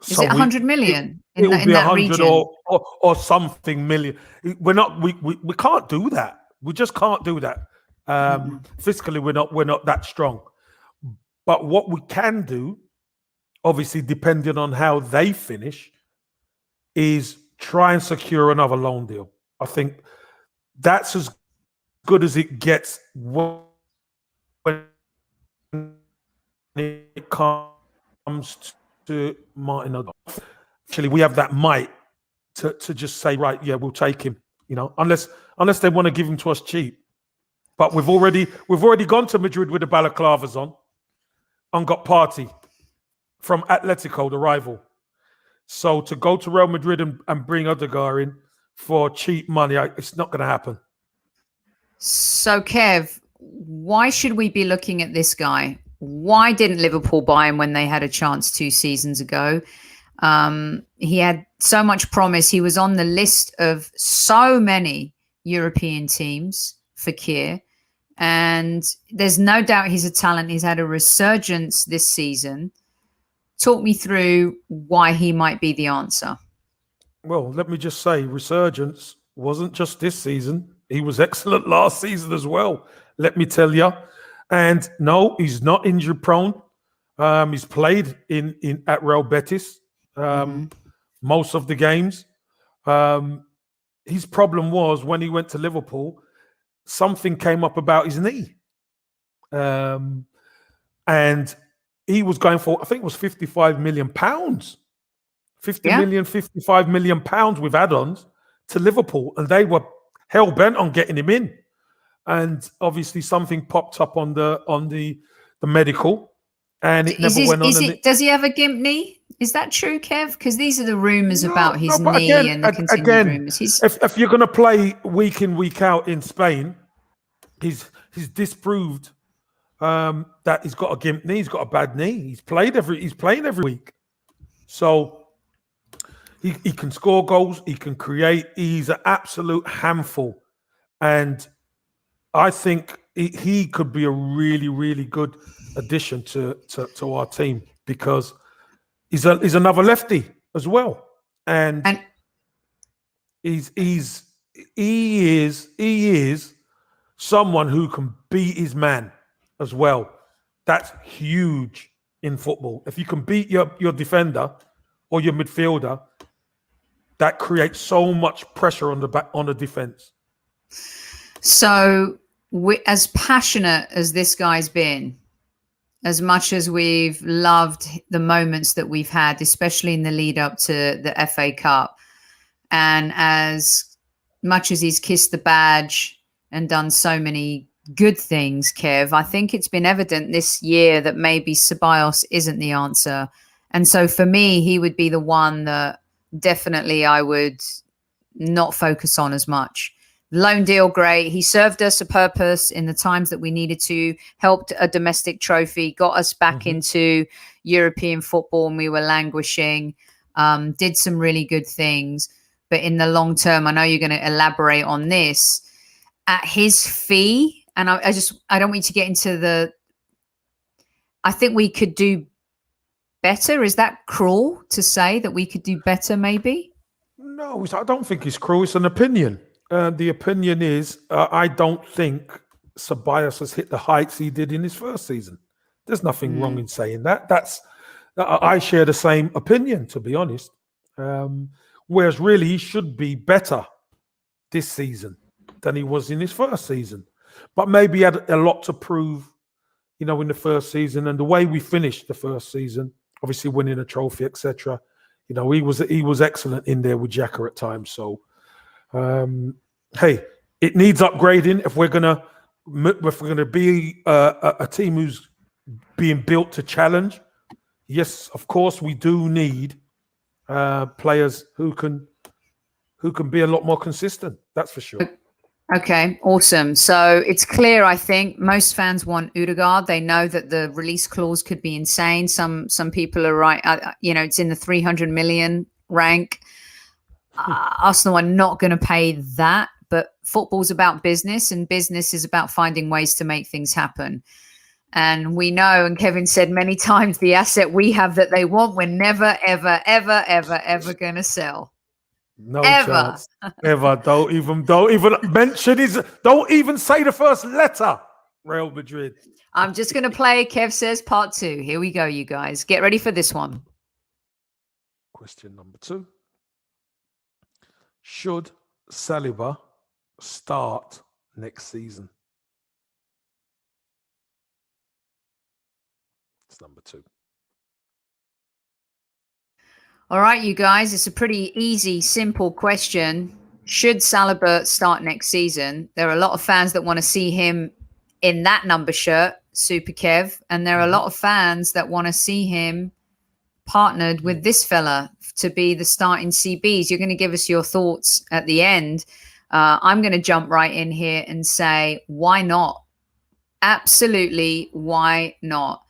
Is it 100 million in that 100 region? or something million. We can't do that. We just can't do that. Fiscally, we're not that strong. But what we can do, obviously, depending on how they finish, is try and secure another loan deal. I think that's as good as it gets when it comes to Martin Ødegaard. Actually, we have that might to just say, right, yeah, we'll take him. You know, unless they want to give him to us cheap. But we've already gone to Madrid with the balaclavas on and got party from Atletico, the rival. So to go to Real Madrid and bring Ødegaard in for cheap money, it's not going to happen. So, Kev, why should we be looking at this guy? Why didn't Liverpool buy him when they had a chance 2 seasons ago? He had so much promise. He was on the list of so many European teams, Fekir. And there's no doubt he's a talent. He's had a resurgence this season. Talk me through why he might be the answer. Well, let me just say, resurgence wasn't just this season. He was excellent last season as well, let me tell you. And no, he's not injury prone. He's played at Real Betis most of the games. His problem was when he went to Liverpool, something came up about his knee. And he was going for, I think it was £55 million. 55 million pounds with add-ons to Liverpool. And they were hell-bent on getting him in. And obviously something popped up on the medical, and it never went on. Does he have a gimp knee? Is that true, Kev? Because these are the rumours about his knee and the continued rumours. If you're going to play week in, week out in Spain, he's disproved that he's got a gimp knee. He's got a bad knee. He's playing every week, so he can score goals. He can create. He's an absolute handful, and I think he could be a really, really good addition to our team because he's another lefty as well, and he is someone who can beat his man as well. That's huge in football. If you can beat your defender or your midfielder, that creates so much pressure on the defense. So, as passionate as this guy's been, as much as we've loved the moments that we've had, especially in the lead up to the FA Cup, and as much as he's kissed the badge and done so many good things, Kev, I think it's been evident this year that maybe Ceballos isn't the answer. And so for me, he would be the one that definitely I would not focus on as much. Loan deal, great. He served us a purpose in the times that we needed to, helped a domestic trophy, got us back into European football and we were languishing, did some really good things. But in the long term, I know you're going to elaborate on this, at his fee, and I don't want you to get into I think we could do better. Is that cruel to say that we could do better maybe? No, I don't think it's cruel. It's an opinion. The opinion is I don't think Ceballos has hit the heights he did in his first season. There's nothing wrong in saying that. I share the same opinion, to be honest. Whereas really he should be better this season than he was in his first season. But maybe he had a lot to prove, in the first season, and the way we finished the first season, obviously winning a trophy, etc. He was excellent in there with Xhaka at times. So Hey, it needs upgrading if we're gonna be a team who's being built to challenge. Yes, of course, we do need players who can be a lot more consistent. That's for sure. Okay, awesome. So it's clear, I think, most fans want Ødegaard. They know that the release clause could be insane. Some people are right. It's in the 300 million rank. Arsenal are not going to pay that, but football's about business, and business is about finding ways to make things happen. And we know, and Kevin said many times, the asset we have that they want, we're never, ever, ever, ever, ever going to sell. No chance. Ever. Don't even mention his. Don't even say the first letter. Real Madrid. I'm just going to play Kev Says Part 2. Here we go, you guys. Get ready for this one. Question number 2. Should Saliba start next season? It's number 2. All right, you guys, it's a pretty easy, simple question. Should Saliba start next season? There are a lot of fans that want to see him in that number shirt, Super Kev, and there are a lot of fans that want to see him partnered with this fella to be the starting CBs. You're going to give us your thoughts at the end. I'm going to jump right in here and say, why not? Absolutely, why not?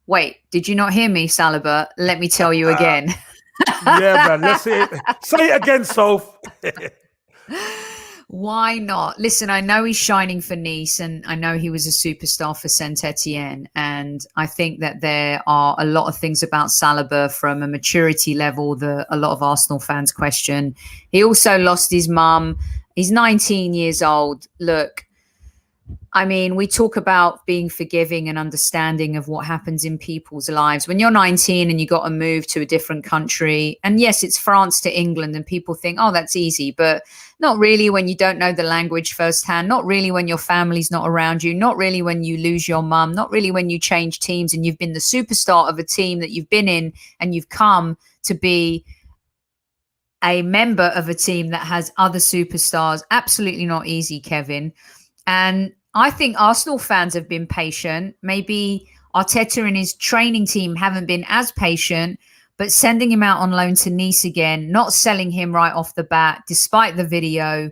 Wait, did you not hear me, Saliba? Let me tell you again. Yeah, man. Let's hear it. Say it again, Soph. Why not? Listen, I know he's shining for Nice, and I know he was a superstar for Saint Etienne. And I think that there are a lot of things about Saliba from a maturity level that a lot of Arsenal fans question. He also lost his mum. He's 19 years old. Look, I mean, we talk about being forgiving and understanding of what happens in people's lives. When you're 19 and you got to move to a different country, and yes, it's France to England, and people think, oh, that's easy, but not really when you don't know the language firsthand, not really when your family's not around you, not really when you lose your mum, not really when you change teams and you've been the superstar of a team that you've been in and you've come to be a member of a team that has other superstars. Absolutely not easy, Kevin. And I think Arsenal fans have been patient. Maybe Arteta and his training team haven't been as patient, but sending him out on loan to Nice again, not selling him right off the bat, despite the video,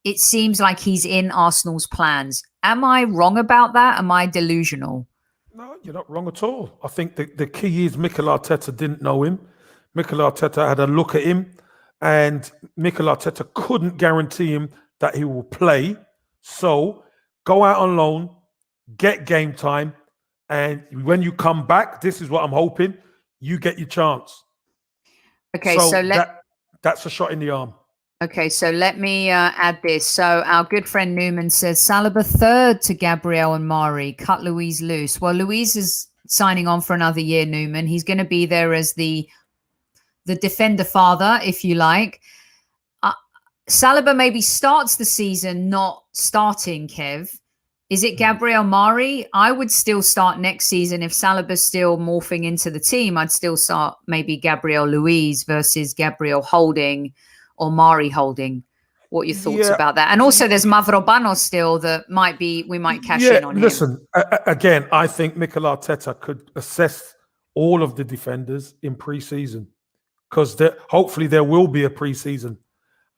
it seems like he's in Arsenal's plans. Am I wrong about that? Am I delusional? No, you're not wrong at all. I think the key is Mikel Arteta didn't know him. Mikel Arteta had a look at him, and Mikel Arteta couldn't guarantee him that he will play. So go out on loan, get game time, and when you come back, this is what I'm hoping, you get your chance. Okay, so that's a shot in the arm. Okay, so let me add this. So our good friend Newman says, Saliba third to Gabriel and Mari, cut Luis loose. Well, Luis is signing on for another year, Newman. He's going to be there as the defender father, if you like. Saliba maybe starts the season not starting, Kev. Is it Gabriel Mari? I would still start next season. If Saliba's still morphing into the team, I'd still start maybe Gabriel Luiz versus Gabriel Holding or Mari Holding. What are your thoughts about that? And also there's Mavropanos still that we might cash in on him. Listen, again, I think Mikel Arteta could assess all of the defenders in pre-season because hopefully there will be a pre-season.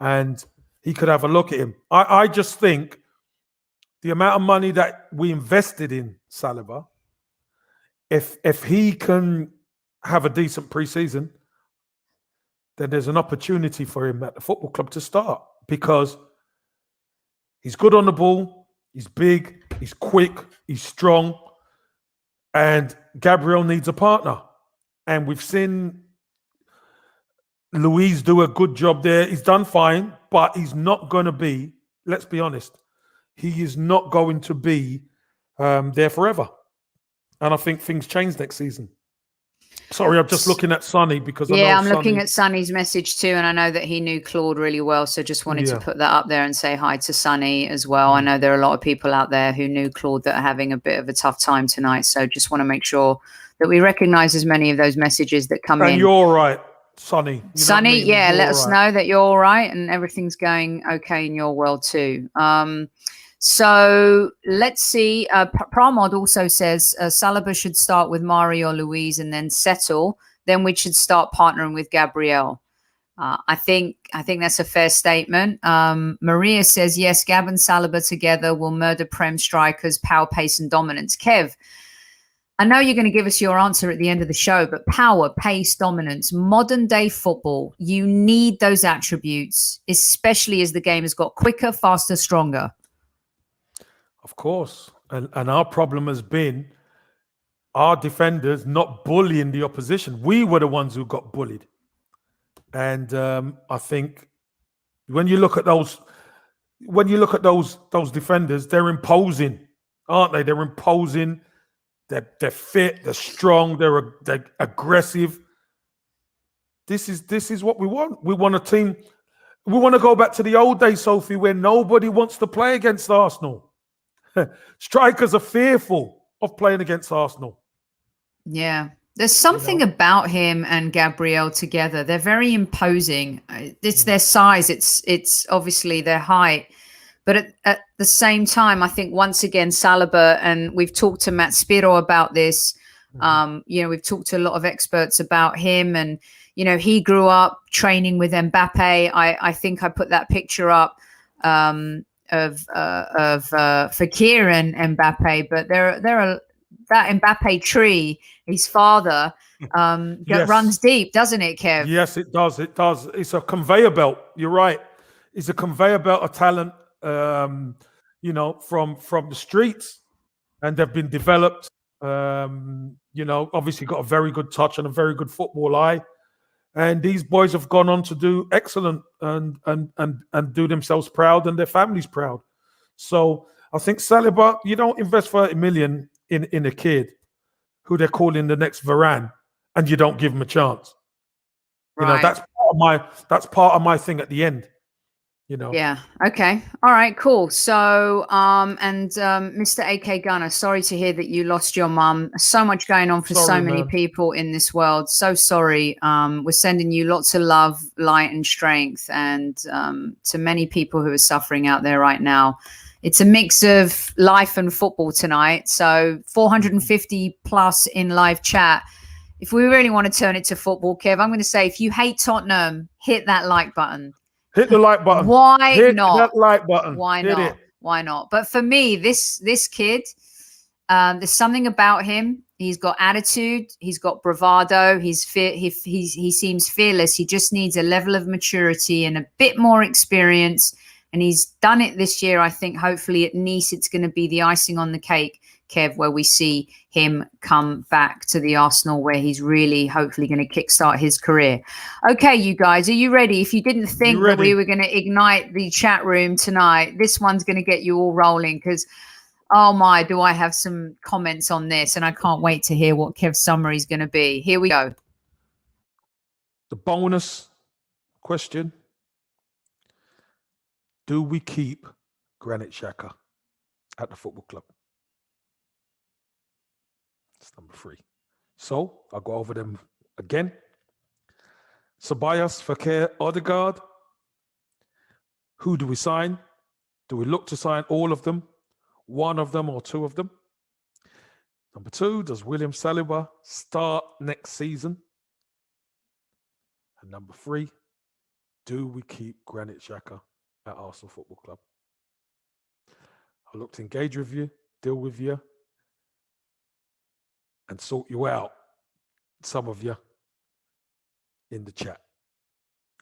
And he could have a look at him. I just think the amount of money that we invested in Saliba, if he can have a decent pre-season, then there's an opportunity for him at the football club to start because he's good on the ball, he's big, he's quick, he's strong, and Gabriel needs a partner. And we've seen Luis do a good job there. He's done fine, but he's not going to be, let's be honest, he is not going to be there forever. And I think things change next season. Sorry, I'm just looking at Sonny because I'm looking at Sonny's message too, and I know that he knew Claude really well, so just wanted to put that up there and say hi to Sonny as well. I know there are a lot of people out there who knew Claude that are having a bit of a tough time tonight, so just want to make sure that we recognize as many of those messages that come in. And you're right. Sonny. Sonny, yeah, You're let us all right. know that you're all right and everything's going okay in your world too. So let's see. Pramod also says Saliba should start with Mario Luis and then settle. Then we should start partnering with Gabriel. I think that's a fair statement. Maria says, yes, Gab and Saliba together will murder Prem strikers, power, pace and dominance. Kev, I know you're going to give us your answer at the end of the show, but power, pace, dominance, modern day football, you need those attributes, especially as the game has got quicker, faster, stronger. Of course. And our problem has been our defenders not bullying the opposition. We were the ones who got bullied. And I think when you look at those defenders, they're imposing, aren't they? They're imposing. They're fit. They're strong. They're aggressive. This is what we want. We want a team. We want to go back to the old days, Sophie, where nobody wants to play against Arsenal. Strikers are fearful of playing against Arsenal. Yeah. There's something about him and Gabriel together. They're very imposing. It's their size. It's obviously their height. But at the same time, I think once again, Saliba, and we've talked to Matt Spiro about this. We've talked to a lot of experts about him, and he grew up training with Mbappe. I think I put that picture up of Fekir and Mbappe, but there are that Mbappe tree. His father runs deep, doesn't it, Kev? Yes, it does. It does. It's a conveyor belt. You're right. It's a conveyor belt of talent. From the streets, and they've been developed. Obviously got a very good touch and a very good football eye. And these boys have gone on to do excellent and do themselves proud and their families proud. So I think Saliba, you don't invest 30 million in a kid who they're calling the next Varane, and you don't give him a chance. Right. That's part of my thing at the end. Yeah. Okay. All right. Cool. So, Mr. AK Gunner, sorry to hear that you lost your mum. So much going on for so many people in this world. So sorry. We're sending you lots of love, light, and strength, and to many people who are suffering out there right now. It's a mix of life and football tonight. So 450 plus in live chat. If we really want to turn it to football, Kev, I'm going to say if you hate Tottenham, hit that like button. Hit the like button. Why not? Hit that like button. Why not? Why not? But for me, this kid, there's something about him. He's got attitude. He's got bravado. He seems fearless. He just needs a level of maturity and a bit more experience. And he's done it this year. I think hopefully at Nice, it's going to be the icing on the cake, Kev, where we see him come back to the Arsenal, where he's really hopefully going to kickstart his career. Okay, you guys, are you ready? If you didn't think that we were going to ignite the chat room tonight, this one's going to get you all rolling, because, oh my, do I have some comments on this, and I can't wait to hear what Kev's summary is going to be. Here we go. The bonus question: do we keep Granit Xhaka at the football club? That's number 3. So I'll go over them again. Ceballos, Fekir, Ødegaard. Who do we sign? Do we look to sign all of them, one of them, or 2 of them? Number 2, does William Saliba start next season? And number 3, do we keep Granit Xhaka at Arsenal Football Club? I look to engage with you, deal with you, and sort you out, some of you, in the chat.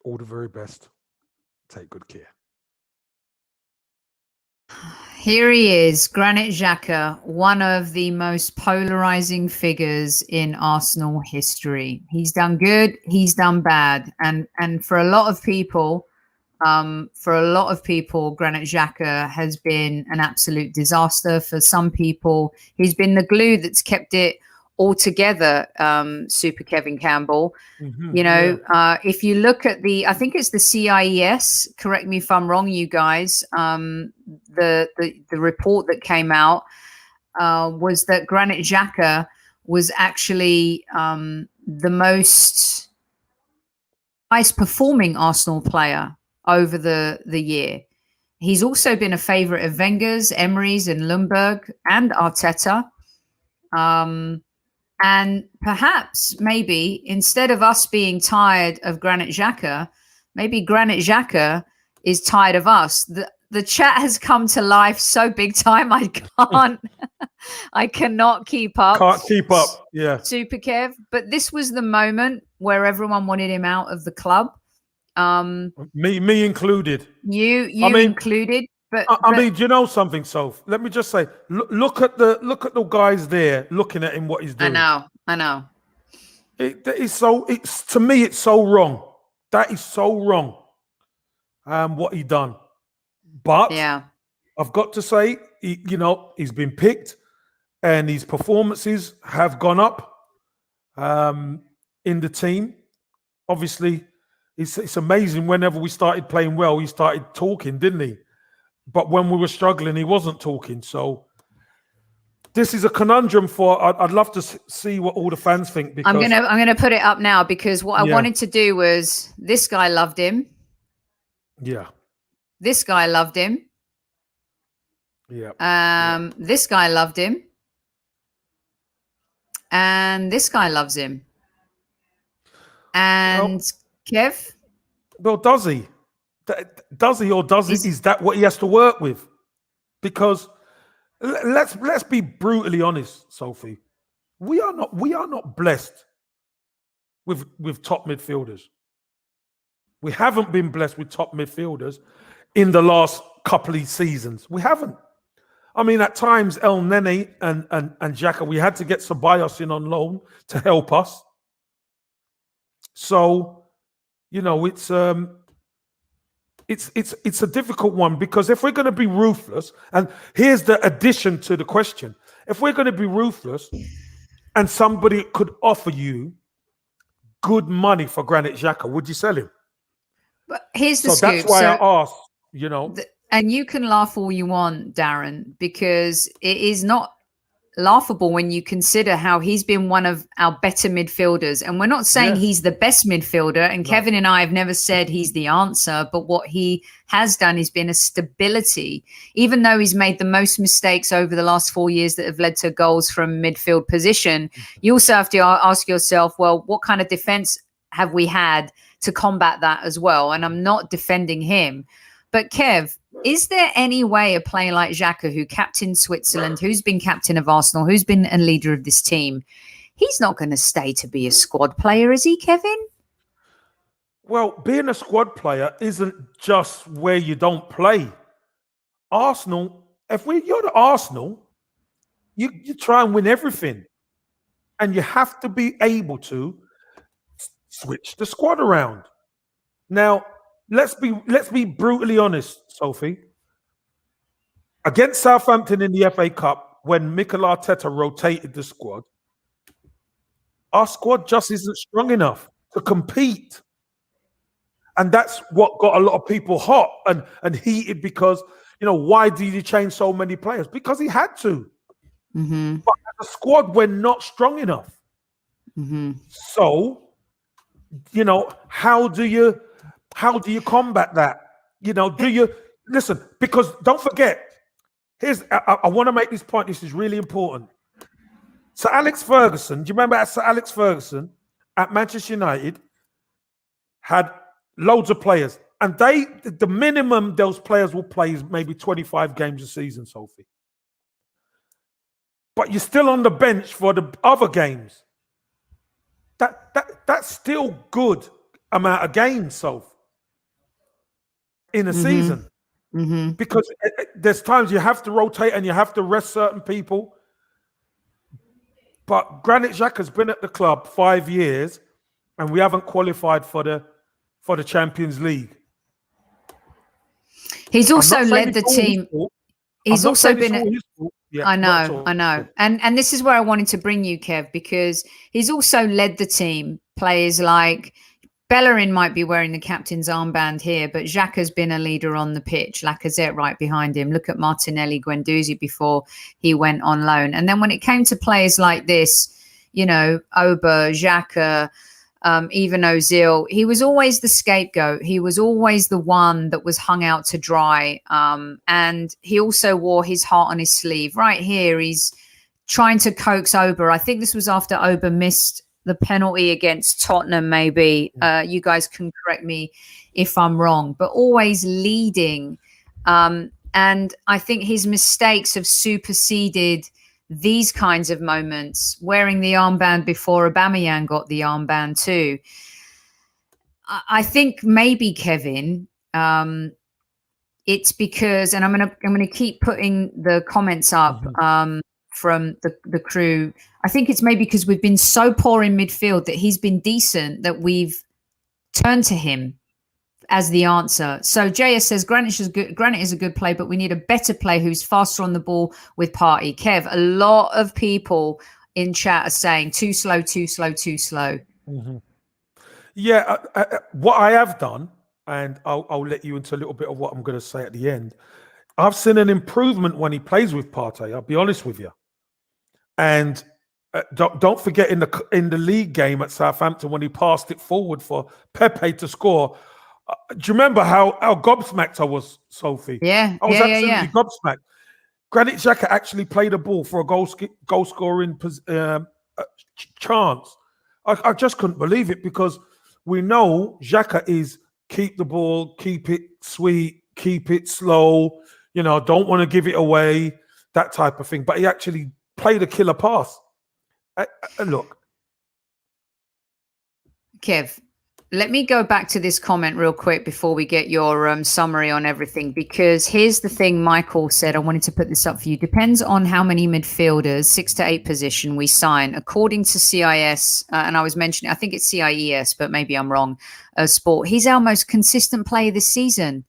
All the very best. Take good care. Here he is, Granit Xhaka, one of the most polarizing figures in Arsenal history. He's done good, he's done bad, and for a lot of people, Granit Xhaka has been an absolute disaster. For some people, he's been the glue that's kept it all together. Super Kevin Campbell. If you look at I think it's the CIES, correct me if I'm wrong, you guys, the report that came out was that Granit Xhaka was actually the most highest performing Arsenal player over the year. He's also been a favourite of Wenger's, Emery's, and Ljungberg and Arteta. And perhaps, maybe, instead of us being tired of Granit Xhaka, maybe Granit Xhaka is tired of us. The chat has come to life so big time. I cannot keep up. Can't keep up. Yeah. Super Kev. But this was the moment where everyone wanted him out of the club. Me included. You included. But I mean, do you know something, Soph? Let me just say, look at the guys there looking at him. What he's doing. I know. It's to me, it's so wrong. That is so wrong. What he done. But yeah, I've got to say, he's been picked, and his performances have gone up in the team. Obviously, it's amazing. Whenever we started playing well, he started talking, didn't he? But when we were struggling, he wasn't talking. So this is a conundrum I'd love to see what all the fans think. Because I'm gonna put it up now, because what I wanted to do was, this guy loved him. Yeah. This guy loved him. Yeah. This guy loved him. And this guy loves him. And Kev? Well, does he? Does he, or does he? Is that what he has to work with? Because let's be brutally honest, Sophie. We are not blessed with top midfielders. We haven't been blessed with top midfielders in the last couple of seasons. We haven't. I mean, at times, El Nene and Xhaka, we had to get Ceballos in on loan to help us. So, it's a difficult one, because if we're going to be ruthless, and here's the addition to the question: if we're going to be ruthless, and somebody could offer you good money for Granit Xhaka, would you sell him? But here's the scoop. That's why I asked. And you can laugh all you want, Darren, because it is not laughable when you consider how he's been one of our better midfielders. And we're not saying he's the best midfielder. And Kevin and I have never said he's the answer. But what he has done is been a stability, even though he's made the most mistakes over the last 4 years that have led to goals from midfield position. You also have to ask yourself, well, what kind of defense have we had to combat that as well? And I'm not defending him. But Kev, is there any way a player like Xhaka, who captained Switzerland, who's been captain of Arsenal, who's been a leader of this team, he's not going to stay to be a squad player, is he, Kevin? Well, being a squad player isn't just where you don't play. Arsenal, you're the Arsenal, you try and win everything. And you have to be able to switch the squad around. Now, let's be brutally honest, Sophie. Against Southampton in the FA Cup, when Mikel Arteta rotated the squad, our squad just isn't strong enough to compete. And that's what got a lot of people hot and heated, because, why did he change so many players? Because he had to. Mm-hmm. But as a squad, we're not strong enough. Mm-hmm. So, how do you combat that? Do you listen? Because don't forget, I want to make this point. This is really important. Sir Alex Ferguson, do you remember Sir Alex Ferguson at Manchester United had loads of players, and the minimum those players will play is maybe 25 games a season, Sophie. But you're still on the bench for the other games. That's still good amount of games, Soph, in a season. Mm-hmm. Because there's times you have to rotate and you have to rest certain people. But Granit Xhaka's been at the club 5 years, and we haven't qualified for the Champions League. He's also led the team. He's also been. Yeah, I know. And this is where I wanted to bring you, Kev, because he's also led the team. Players like Bellerin might be wearing the captain's armband here, but Xhaka's been a leader on the pitch. Lacazette right behind him. Look at Martinelli, Guendouzi before he went on loan. And then when it came to players like this, Oba, Xhaka, even Ozil, he was always the scapegoat. He was always the one that was hung out to dry. And he also wore his heart on his sleeve. Right here, he's trying to coax Ober. I think this was after Ober missed the penalty against Tottenham, maybe. You guys can correct me if I'm wrong, but always leading. And I think his mistakes have superseded these kinds of moments, wearing the armband before Aubameyang got the armband too. I think maybe, Kevin, it's because, and I'm gonna keep putting the comments up from the crew. I think it's maybe because we've been so poor in midfield that he's been decent that we've turned to him as the answer. So JS says Granit is a good play, but we need a better player who's faster on the ball with Partey. Kev, a lot of people in chat are saying too slow, too slow, too slow. Yeah, what I have done, and I'll let you into a little bit of what I'm going to say at the end. I've seen an improvement when he plays with Partey. I'll be honest with you. And don't forget in the league game at Southampton when he passed it forward for Pepe to score. Do you remember how gobsmacked I was, Sophie? Yeah, I was absolutely gobsmacked. Granit Xhaka actually played a ball for a goal scoring chance. I just couldn't believe it because we know Xhaka is keep the ball, keep it sweet, keep it slow, don't want to give it away, that type of thing. But he actually played a killer pass. Look. Kev, let me go back to this comment real quick before we get your summary on everything, because here's the thing Michael said. I wanted to put this up for you. Depends on how many midfielders, 6 to 8 position, we sign. According to CIS, and I was mentioning, I think it's CIES, but maybe I'm wrong, Sport, he's our most consistent player this season.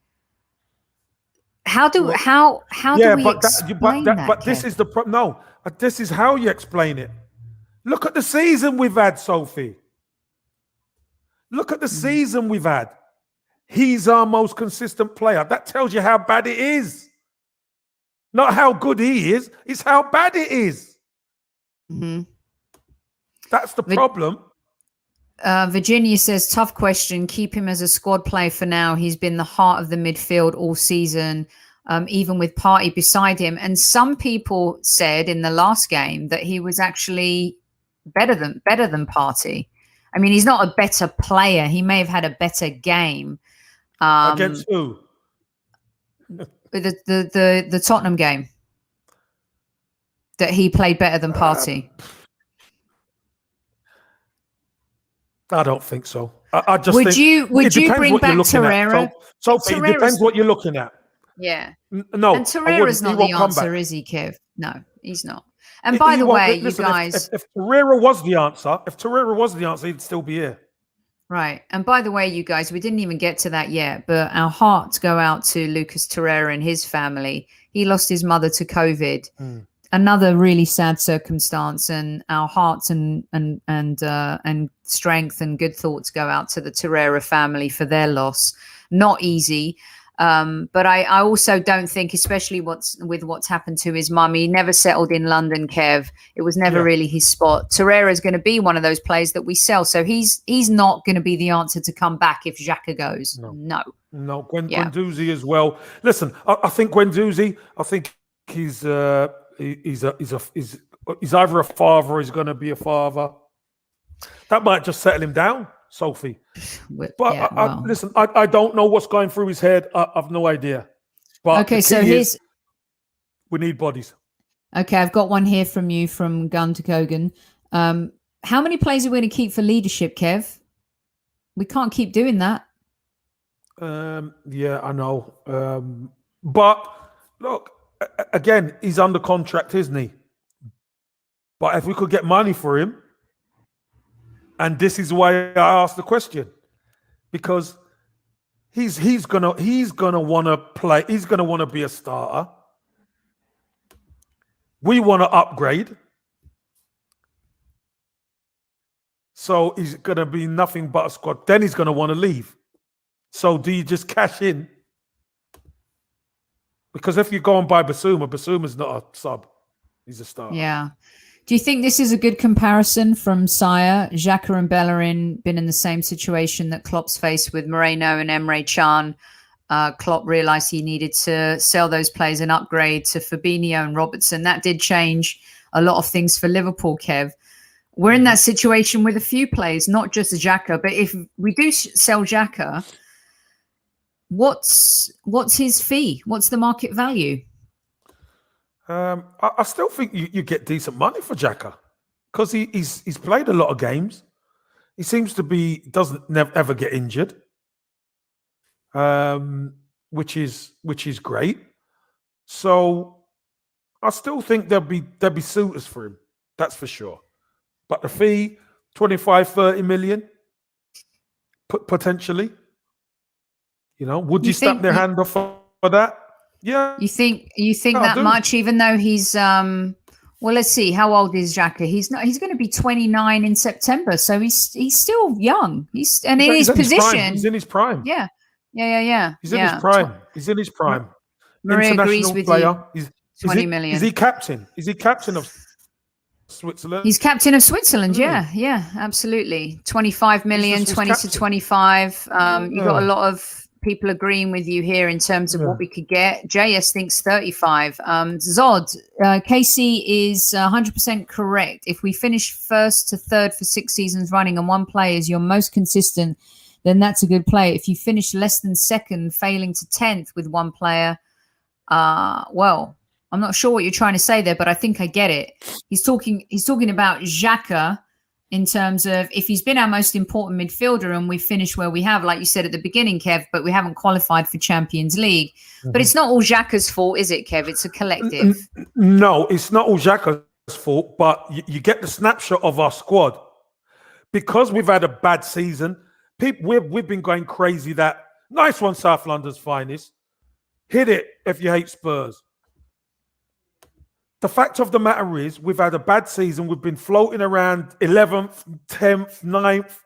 How do we explain that? But this is the problem. No, this is how you explain it. Look at the season we've had, Sophie. Look at the season we've had. He's our most consistent player. That tells you how bad it is. Not how good he is, it's how bad it is. That's the problem. Virginia says, tough question. Keep him as a squad player for now. He's been the heart of the midfield all season, even with Partey beside him. And some people said in the last game that he was actually better than Partey. I mean, he's not a better player. He may have had a better game. Against who? The Tottenham game. That he played better than Partey. I don't think so. I just would you bring back Torreira? Sophie, it depends what you're looking at. Yeah. No. And Torreira's not the answer, is he, Kev? No, he's not. And by the way, you guys... If Torreira was the answer, he'd still be here. Right. And by the way, you guys, we didn't even get to that yet, but our hearts go out to Lucas Torreira and his family. He lost his mother to COVID. Another really sad circumstance, and our hearts and strength and good thoughts go out to the Torreira family for their loss. Not easy. But I also don't think, especially with what's happened to his mum, he never settled in London, Kev. It was never really his spot. Torreira is going to be one of those players that we sell. So he's not going to be the answer to come back if Xhaka goes. No. Guendouzi as well. Listen, I think Guendouzi, he's either a father or he's going to be a father. That might just settle him down, Sophie. But listen, I don't know what's going through his head. I've no idea. But okay, so we need bodies. Okay, I've got one here from you from Gun to Kogan. How many players are we going to keep for leadership, Kev? We can't keep doing that. Yeah, I know. But look, again, he's under contract, isn't he? But if we could get money for him, and this is why I asked the question, because he's gonna want to play. He's gonna want to be a starter. We want to upgrade, so he's gonna be nothing but a squad. Then he's gonna want to leave. So do you just cash in? Because if you go and buy Basuma, Basuma's not a sub. He's a starter. Yeah. Do you think this is a good comparison from Sire? Xhaka and Bellerin been in the same situation that Klopp's faced with Moreno and Emre Can. Klopp realised he needed to sell those players and upgrade to Fabinho and Robertson. That did change a lot of things for Liverpool, Kev. We're in that situation with a few players, not just Xhaka. But if we do sell Xhaka, what's his fee? What's the market value? I still think you get decent money for Xhaka because he's played a lot of games. He seems to doesn't ever get injured, which is great. So I still think there'll be suitors for him. That's for sure. But the fee, 25, 30 million, potentially. Would you stamp their hand off for that? Yeah. You think that much, even though he's well, let's see, how old is Xhaka? He's going to be 29 in September, so he's still young. He's in his position. He's in his prime. Yeah. He's in his prime. He's in his prime. Maria agrees with player. you. 20 million. Is he captain? Is he captain of Switzerland? He's captain of Switzerland. Yeah, absolutely. 25 million, 20 to 25. You've got a lot of people agreeing with you here in terms of what we could get. JS thinks 35. Zod, KC is 100% correct. If we finish first to third for 6 seasons running and one player is your most consistent, then that's a good play. If you finish less than second, failing to 10th with one player, well, I'm not sure what you're trying to say there, but I think I get it. He's talking about Xhaka in terms of if he's been our most important midfielder and we finish where we have, like you said at the beginning, Kev, but we haven't qualified for Champions League. But it's not all Xhaka's fault, is it, Kev? It's a collective. No, it's not all Xhaka's fault, but you get the snapshot of our squad. Because we've had a bad season, we've been going crazy that, nice one, South London's finest. Hit it if you hate Spurs. The fact of the matter is, we've had a bad season. We've been floating around 11th, 10th, 9th,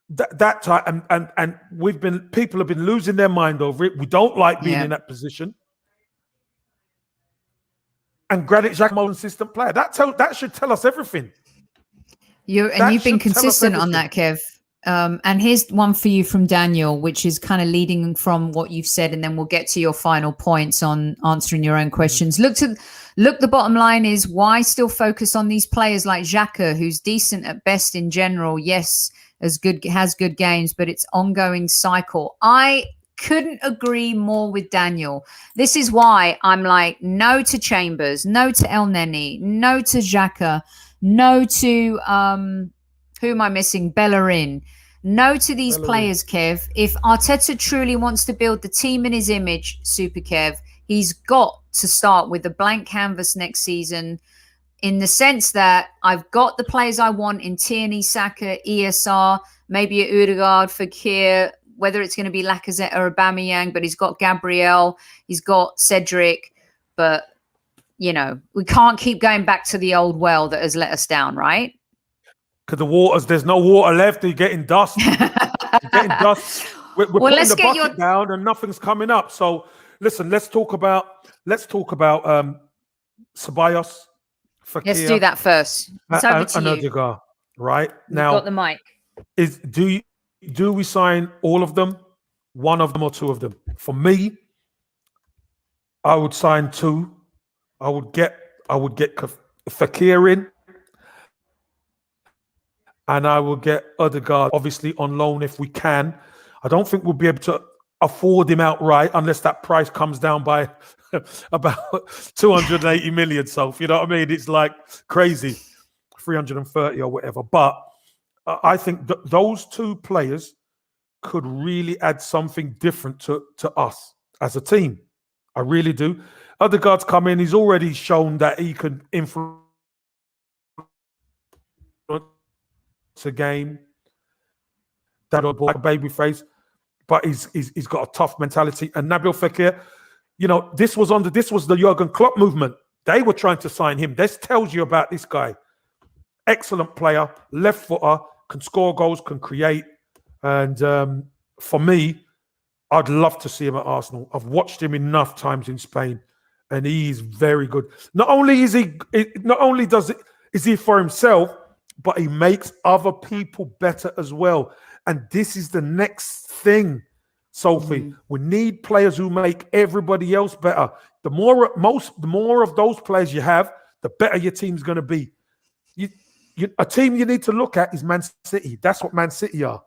that time, and people have been losing their mind over it. We don't like being in that position. And Granit Xhaka, most consistent player. That should tell us everything. You've been consistent on that, Kev. And here's one for you from Daniel, which is kind of leading from what you've said, and then we'll get to your final points on answering your own questions. Look, the bottom line is, why still focus on these players like Xhaka, who's decent at best in general? Yes, has good games, but it's ongoing cycle. I couldn't agree more with Daniel. This is why I'm like, no to Chambers, no to El Neni, no to Xhaka, no to who am I missing? Bellerin. No to these players, Kev. If Arteta truly wants to build the team in his image, Super Kev, he's got to start with a blank canvas next season, in the sense that I've got the players I want in Tierney, Saka, ESR, maybe at Ødegaard, Fekir, whether it's going to be Lacazette or Aubameyang, but he's got Gabriel, he's got Cedric, but, we can't keep going back to the old well that has let us down, right? Because there's no water left. You're getting dust. We're putting the bucket down and nothing's coming up. So listen, let's talk about Ceballos. Fekir, let's do that first. It's over to you. Ødegaard, right? Now, got the mic. Do we sign all of them, one of them or two of them? For me, I would sign two. I would get Fekir in. And I will get Ødegaard, obviously, on loan if we can. I don't think we'll be able to afford him outright unless that price comes down by about 280 million. So, you know what I mean? It's like crazy, 330 or whatever. But I think those two players could really add something different to us as a team. I really do. Ødegaard's come in. He's already shown that he can influence a game, that like a baby face, but he's got a tough mentality. And Nabil Fekir, this was the Jurgen Klopp movement. They were trying to sign him. This tells you about this guy. Excellent player, left footer, can score goals, can create. And for me, I'd love to see him at Arsenal. I've watched him enough times in Spain, and he's very good. Not only is he for himself, but he makes other people better as well. And this is the next thing, Sophie. We need players who make everybody else better. The more of those players you have, the better your team's going to be. A team you need to look at is Man City. That's what Man City are.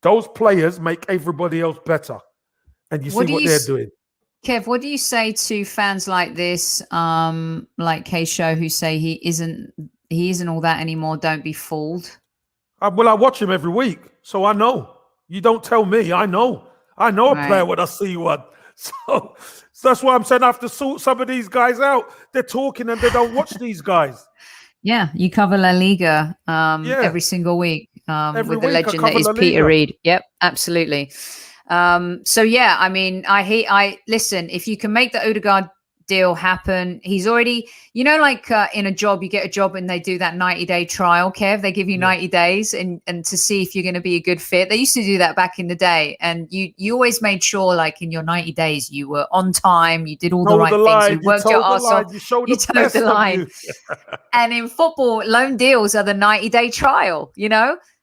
Those players make everybody else better. And you see what they're doing. Kev, what do you say to fans like this, like K-Show, who say he isn't all that anymore? Don't be fooled. Well, I watch him every week, so I know. You don't tell me. I know. I know a player when I see one. So that's why I'm saying I have to sort some of these guys out. They're talking and they don't watch these guys. Yeah, you cover La Liga every single week with the legend that is Peter Reid. Yep, absolutely. So yeah, I mean, listen, if you can make the Ødegaard deal happen, he's already, like in a job, you get a job and they do that 90-day trial, Kev. They give you 90 days and to see if you're going to be a good fit. They used to do that back in the day, and you always made sure, like, in your 90 days, you were on time, you did all the right things, you worked your ass off, you toed the line. And in football, loan deals are the 90-day trial,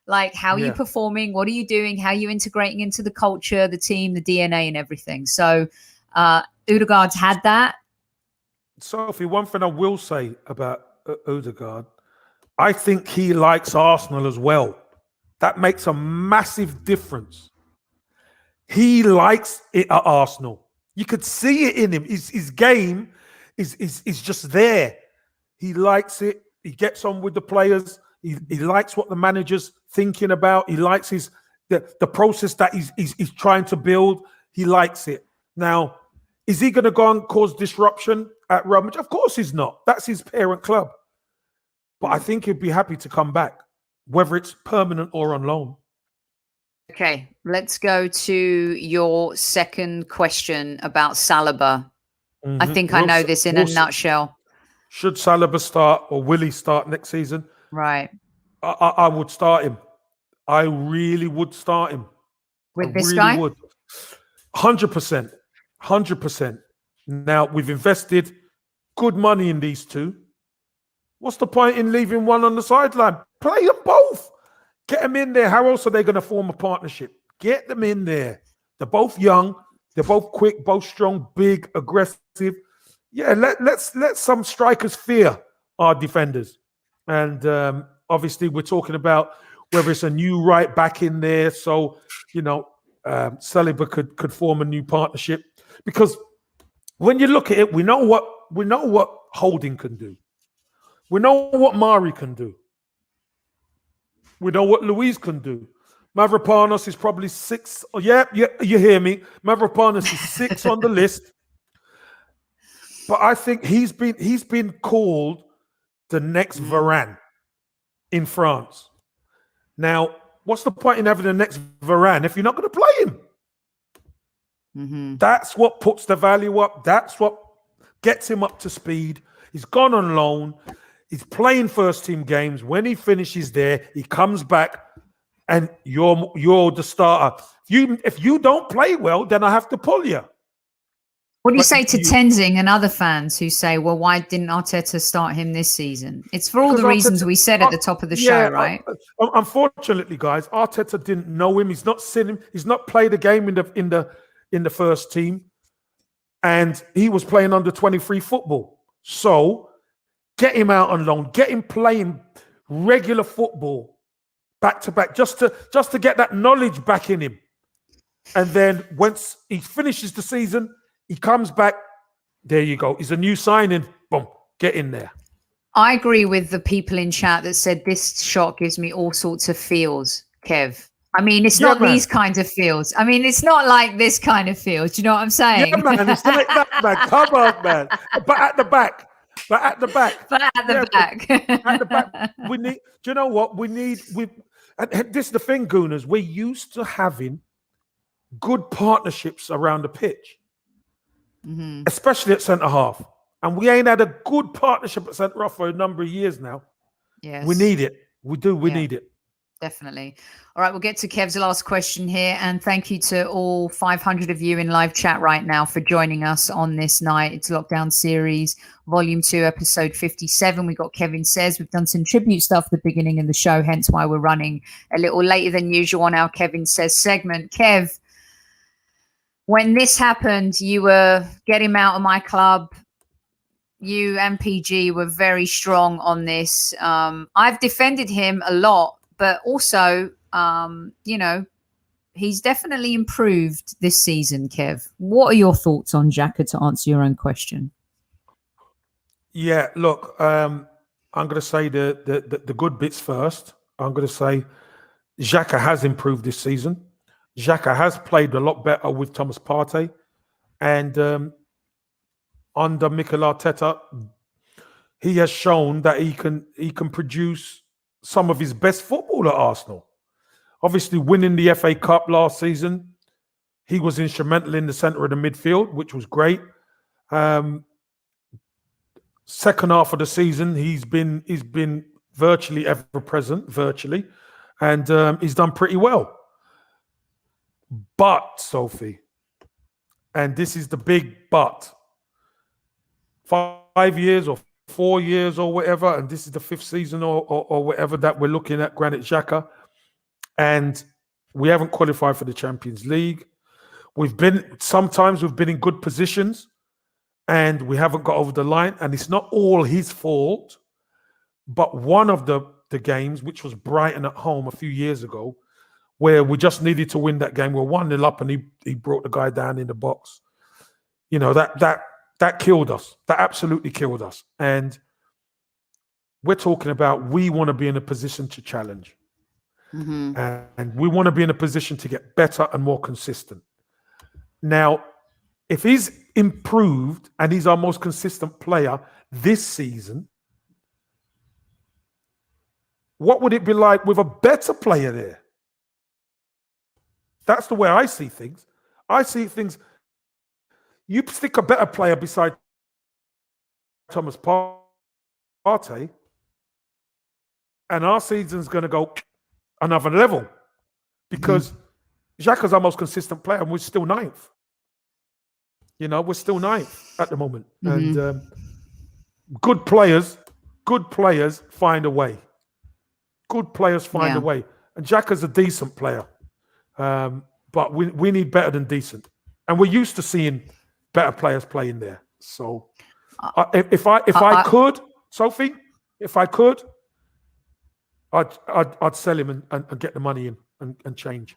like how are you performing, what are you doing, how are you integrating into the culture, the team, the DNA and everything. So Ødegaard's had that. Sophie, one thing I will say about Ødegaard, I think he likes Arsenal as well. That makes a massive difference. He likes it at Arsenal. You could see it in him. His game is just there. He likes it. He gets on with the players. He likes what the manager's thinking about. He likes the process that he's trying to build. He likes it. Now, is he going to go and cause disruption at Real Madrid? Of course he's not. That's his parent club. But I think he'd be happy to come back, whether it's permanent or on loan. Okay, let's go to your second question about Saliba. I think I know this in a nutshell. Should Saliba start, or will he start next season? Right. I would start him. I really would start him. With this guy? Would. 100%. 100%. Now, we've invested good money in these two. What's the point in leaving one on the sideline? Play them both. Get them in there. How else are they going to form a partnership? Get them in there. They're both young. They're both quick, both strong, big, aggressive. Yeah, let some strikers fear our defenders. And obviously, we're talking about whether it's a new right back in there. So, Saliba could form a new partnership. Because when you look at it, we know what Holding can do. We know what Mari can do. We know what Luiz can do. Mavropanos is probably 6. Oh, yeah, you hear me. Mavropanos is 6 on the list. But I think he's been called the next Varane in France. Now, what's the point in having the next Varane if you're not going to play him? That's what puts the value up. That's what gets him up to speed. He's gone on loan. He's playing first team games. When he finishes there, he comes back, and you're the starter. If you don't play well, then I have to pull you. What do you say to Tenzing and other fans who say, well, why didn't Arteta start him this season? It's for all the reasons we said at the top of the show, right? Unfortunately, guys, Arteta didn't know him. He's not seen him. He's not played a game in the first team. And he was playing under 23 football. So get him out on loan. Get him playing regular football back to back, just to get that knowledge back in him. And then once he finishes the season, he comes back. There you go. He's a new signing. Boom. Get in there. I agree with the people in chat that said this shot gives me all sorts of feels, Kev. I mean, it's not these kinds of feels. I mean, it's not like this kind of feels. Do you know what I'm saying? Yeah, man. It's like that, man. Come on, man. But at the back. At the back. We need, do you know what? And this is the thing, Gooners. We're used to having good partnerships around the pitch. Especially at centre half, and we ain't had a good partnership at centre half for a number of years now. Yes, we need it. We do. We need it. Definitely. All right, we'll get to Kev's last question here. And thank you to all 500 of you in live chat right now for joining us on this night. It's Lockdown Series, Volume 2, Episode 57. We got Kevin Says. We've done some tribute stuff at the beginning of the show, hence why we're running a little later than usual on our Kevin Says segment. Kev, when this happened, you were get him out of my club. You and PG were very strong on this. I've defended him a lot. But also, he's definitely improved this season, Kev. What are your thoughts on Xhaka, to answer your own question? Yeah, look, I'm going to say the good bits first. I'm going to say Xhaka has improved this season. Xhaka has played a lot better with Thomas Partey. And under Mikel Arteta, he has shown that he can produce some of his best football at Arsenal. Obviously, winning the FA Cup last season, he was instrumental in the centre of the midfield, which was great. Second half of the season, he's been virtually ever present, and he's done pretty well. But, Sophie, and this is the big but, 5 years or 4 years or whatever, and this is the 5th season or whatever that we're looking at Granit Xhaka, and we haven't qualified for the Champions League. Sometimes we've been in good positions and we haven't got over the line, and it's not all his fault. But one of the games, which was Brighton at home a few years ago, where we just needed to win that game, we're 1-0 up and he brought the guy down in the box. That killed us. That absolutely killed us. And we're talking about we want to be in a position to challenge. Mm-hmm. And we want to be in a position to get better and more consistent. Now, if he's improved and he's our most consistent player this season, what would it be like with a better player there? That's the way I see things. I see things... You stick a better player beside Thomas Partey, and our season's going to go another level because Xhaka's our most consistent player, and we're still 9th. We're still 9th at the moment. And good players find a way. Good players find a way. And Xhaka's a decent player. But we need better than decent. And we're used to seeing better players playing there. So if I could, Sophie, I'd sell him and get the money in and change.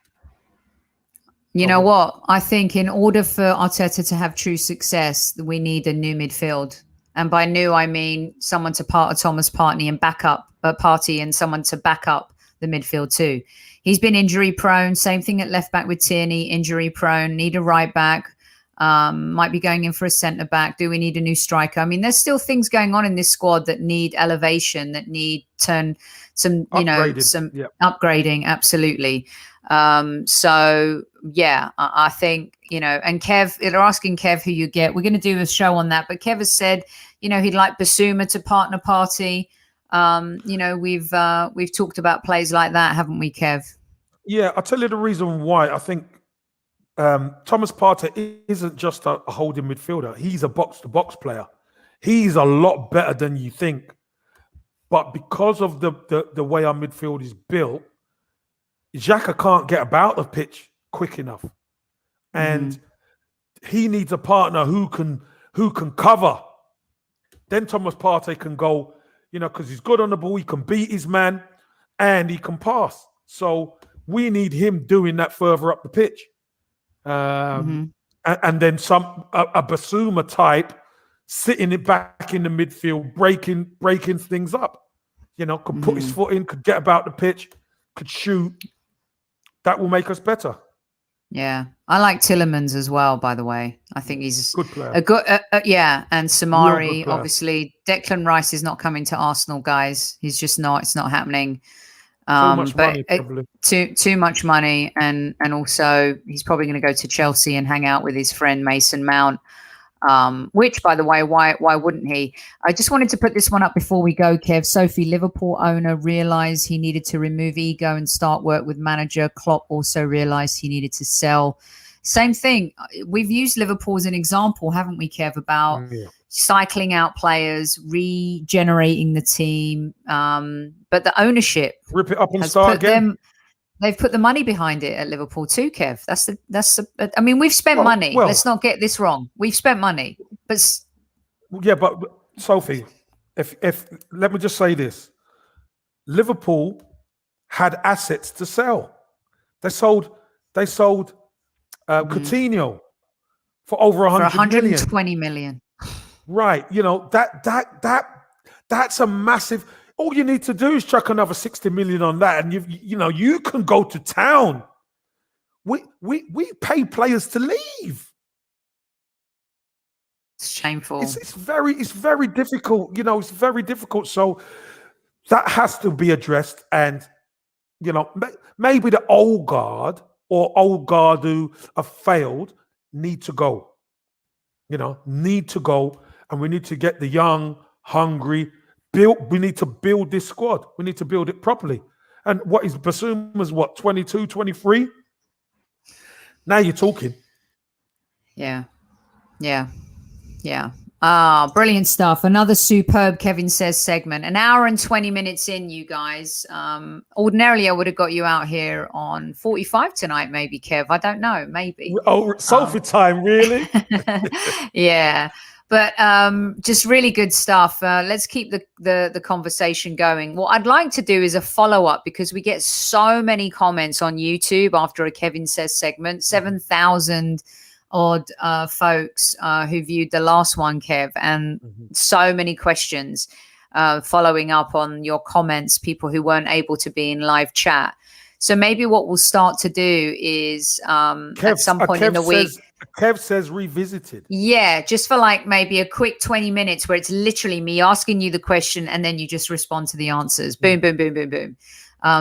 You know what? I think in order for Arteta to have true success, we need a new midfield. And by new, I mean someone to part of Thomas Partey and back up Partey, and someone to back up the midfield too. He's been injury prone. Same thing at left back with Tierney, injury prone. Need a right back. Might be going in for a centre back. Do we need a new striker? I mean, there's still things going on in this squad that need elevation, that need some upgrading. Absolutely. I think, and Kev, they're asking Kev who you get. We're going to do a show on that, but Kev has said, he'd like Basuma to partner Partey. We've talked about plays like that, haven't we, Kev? Yeah, I'll tell you the reason why. I think Thomas Partey isn't just a holding midfielder. He's a box-to-box player. He's a lot better than you think. But because of the way our midfield is built, Xhaka can't get about the pitch quick enough. And he needs a partner who can cover. Then Thomas Partey can go, because he's good on the ball, he can beat his man, and he can pass. So we need him doing that further up the pitch. And then a Basuma type sitting it back in the midfield, breaking things up. Could put his foot in, could get about the pitch, could shoot. That will make us better. Yeah, I like Tielemans as well. By the way, I think he's good player. And Samari, obviously. Declan Rice is not coming to Arsenal, guys. He's just not. It's not happening. Too much money, probably. Too much money, and also he's probably going to go to Chelsea and hang out with his friend Mason Mount. which, by the way, why wouldn't he? I just wanted to put this one up before we go, Kev. Sophie, Liverpool owner realised he needed to remove ego and start work with manager. Klopp also realised he needed to sell. Same thing. We've used Liverpool as an example, haven't we, Kev, about cycling out players, regenerating the team. But the ownership rip it up and start again. They've put the money behind it at Liverpool too, Kev. I mean, we've spent money. Let's not get this wrong. We've spent money, but Sophie, if let me just say this: Liverpool had assets to sell. They sold Coutinho for over 120 million. Right, that's a massive. All you need to do is chuck another 60 million on that, and you can go to town. We pay players to leave. It's shameful. It's very difficult. It's very difficult. So that has to be addressed, and maybe the old guard who have failed need to go. Need to go, and we need to get the young, hungry. We need to build this squad. We need to build it properly. And what is Basuma's 22, 23? Now you're talking. Yeah. Brilliant stuff. Another superb Kevin Says segment. An hour and 20 minutes in, you guys. Ordinarily, I would have got you out here on 45 tonight, maybe, Kev. I don't know. Maybe. Oh, Sophie time, really? Yeah. But just really good stuff. Let's keep the conversation going. What I'd like to do is a follow-up, because we get so many comments on YouTube after a Kevin Says segment. 7,000 odd folks who viewed the last one, Kev, and so many questions following up on your comments, people who weren't able to be in live chat. So maybe what we'll start to do is at some point in the week. Kev says revisited. Yeah, just for like maybe a quick 20 minutes where it's literally me asking you the question and then you just respond to the answers. Boom, boom, boom, boom, boom.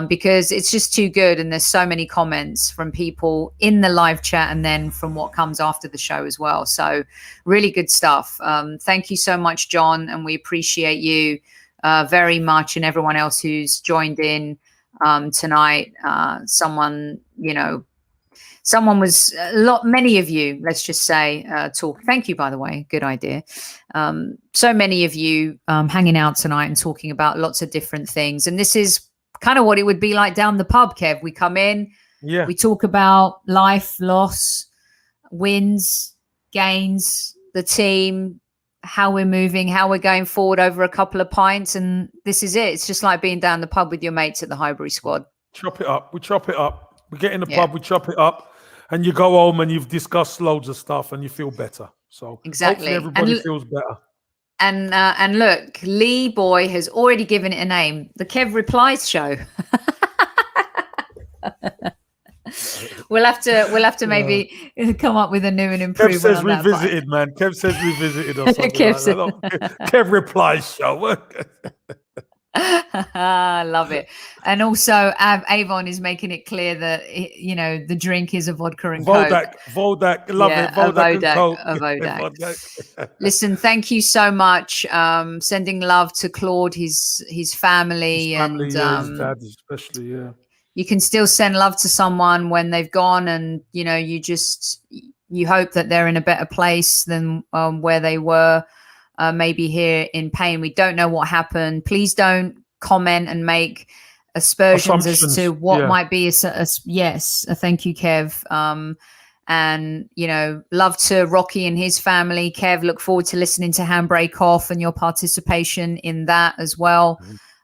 Because it's just too good. And there's so many comments from people in the live chat and then from what comes after the show as well. So really good stuff. Thank you so much, John. And we appreciate you very much, and everyone else who's joined in tonight. Someone was many of you, let's just say, talk. Thank you, by the way. Good idea. So many of you hanging out tonight and talking about lots of different things. And this is kind of what it would be like down the pub, Kev. We come in, we talk about life, loss, wins, gains, the team, how we're moving, how we're going forward over a couple of pints. And this is it. It's just like being down the pub with your mates at the Highbury squad. Chop it up. We chop it up. We get in the pub, we chop it up. And you go home and you've discussed loads of stuff and you feel better. So exactly, everybody feels better. And look, Lee Boy has already given it a name: the Kev Replies Show. We'll have to maybe come up with a new and improved. Kev says revisited, man. Kev says revisited or something. Kev Replies Show. I love it. And also Avon is making it clear that the drink is a vodka and Coke. Vodak, love it. Vodak. Listen, thank you so much. Sending love to Claude, his family, his dad especially. You can still send love to someone when they've gone, and you hope that they're in a better place than where they were. Maybe here in pain. We don't know what happened. Please don't comment and make aspersions as to what might be a thank you, Kev. And love to Rocky and his family. Kev, look forward to listening to Handbrake Off and your participation in that as well.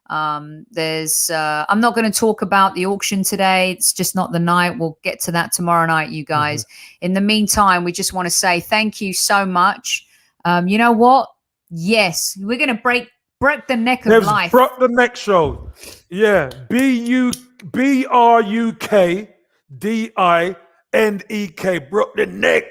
I'm not going to talk about the auction today. It's just not the night. We'll get to that tomorrow night, you guys. In the meantime, we just want to say thank you so much. You know what? Yes, we're going to break the neck of life. Broke the neck show. Yeah. BRUKDINEK. Broke the neck.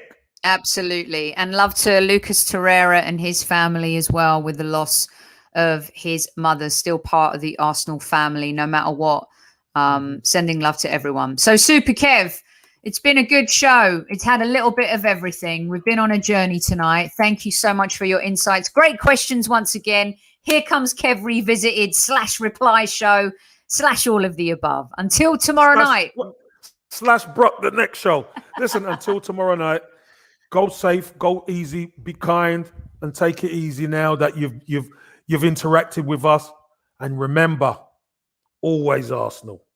Absolutely. And love to Lucas Torreira and his family as well, with the loss of his mother, still part of the Arsenal family, no matter what. Sending love to everyone. So Super Kev, It's been a good show. It's had a little bit of everything. We've been on a journey tonight. Thank you so much for your insights. Great questions once again. Here comes Kev Revisited /reply show / all of the above. Until tomorrow night. / Brock, the next show. Listen, until tomorrow night, go safe, go easy, be kind, and take it easy now that you've interacted with us. And remember, always Arsenal.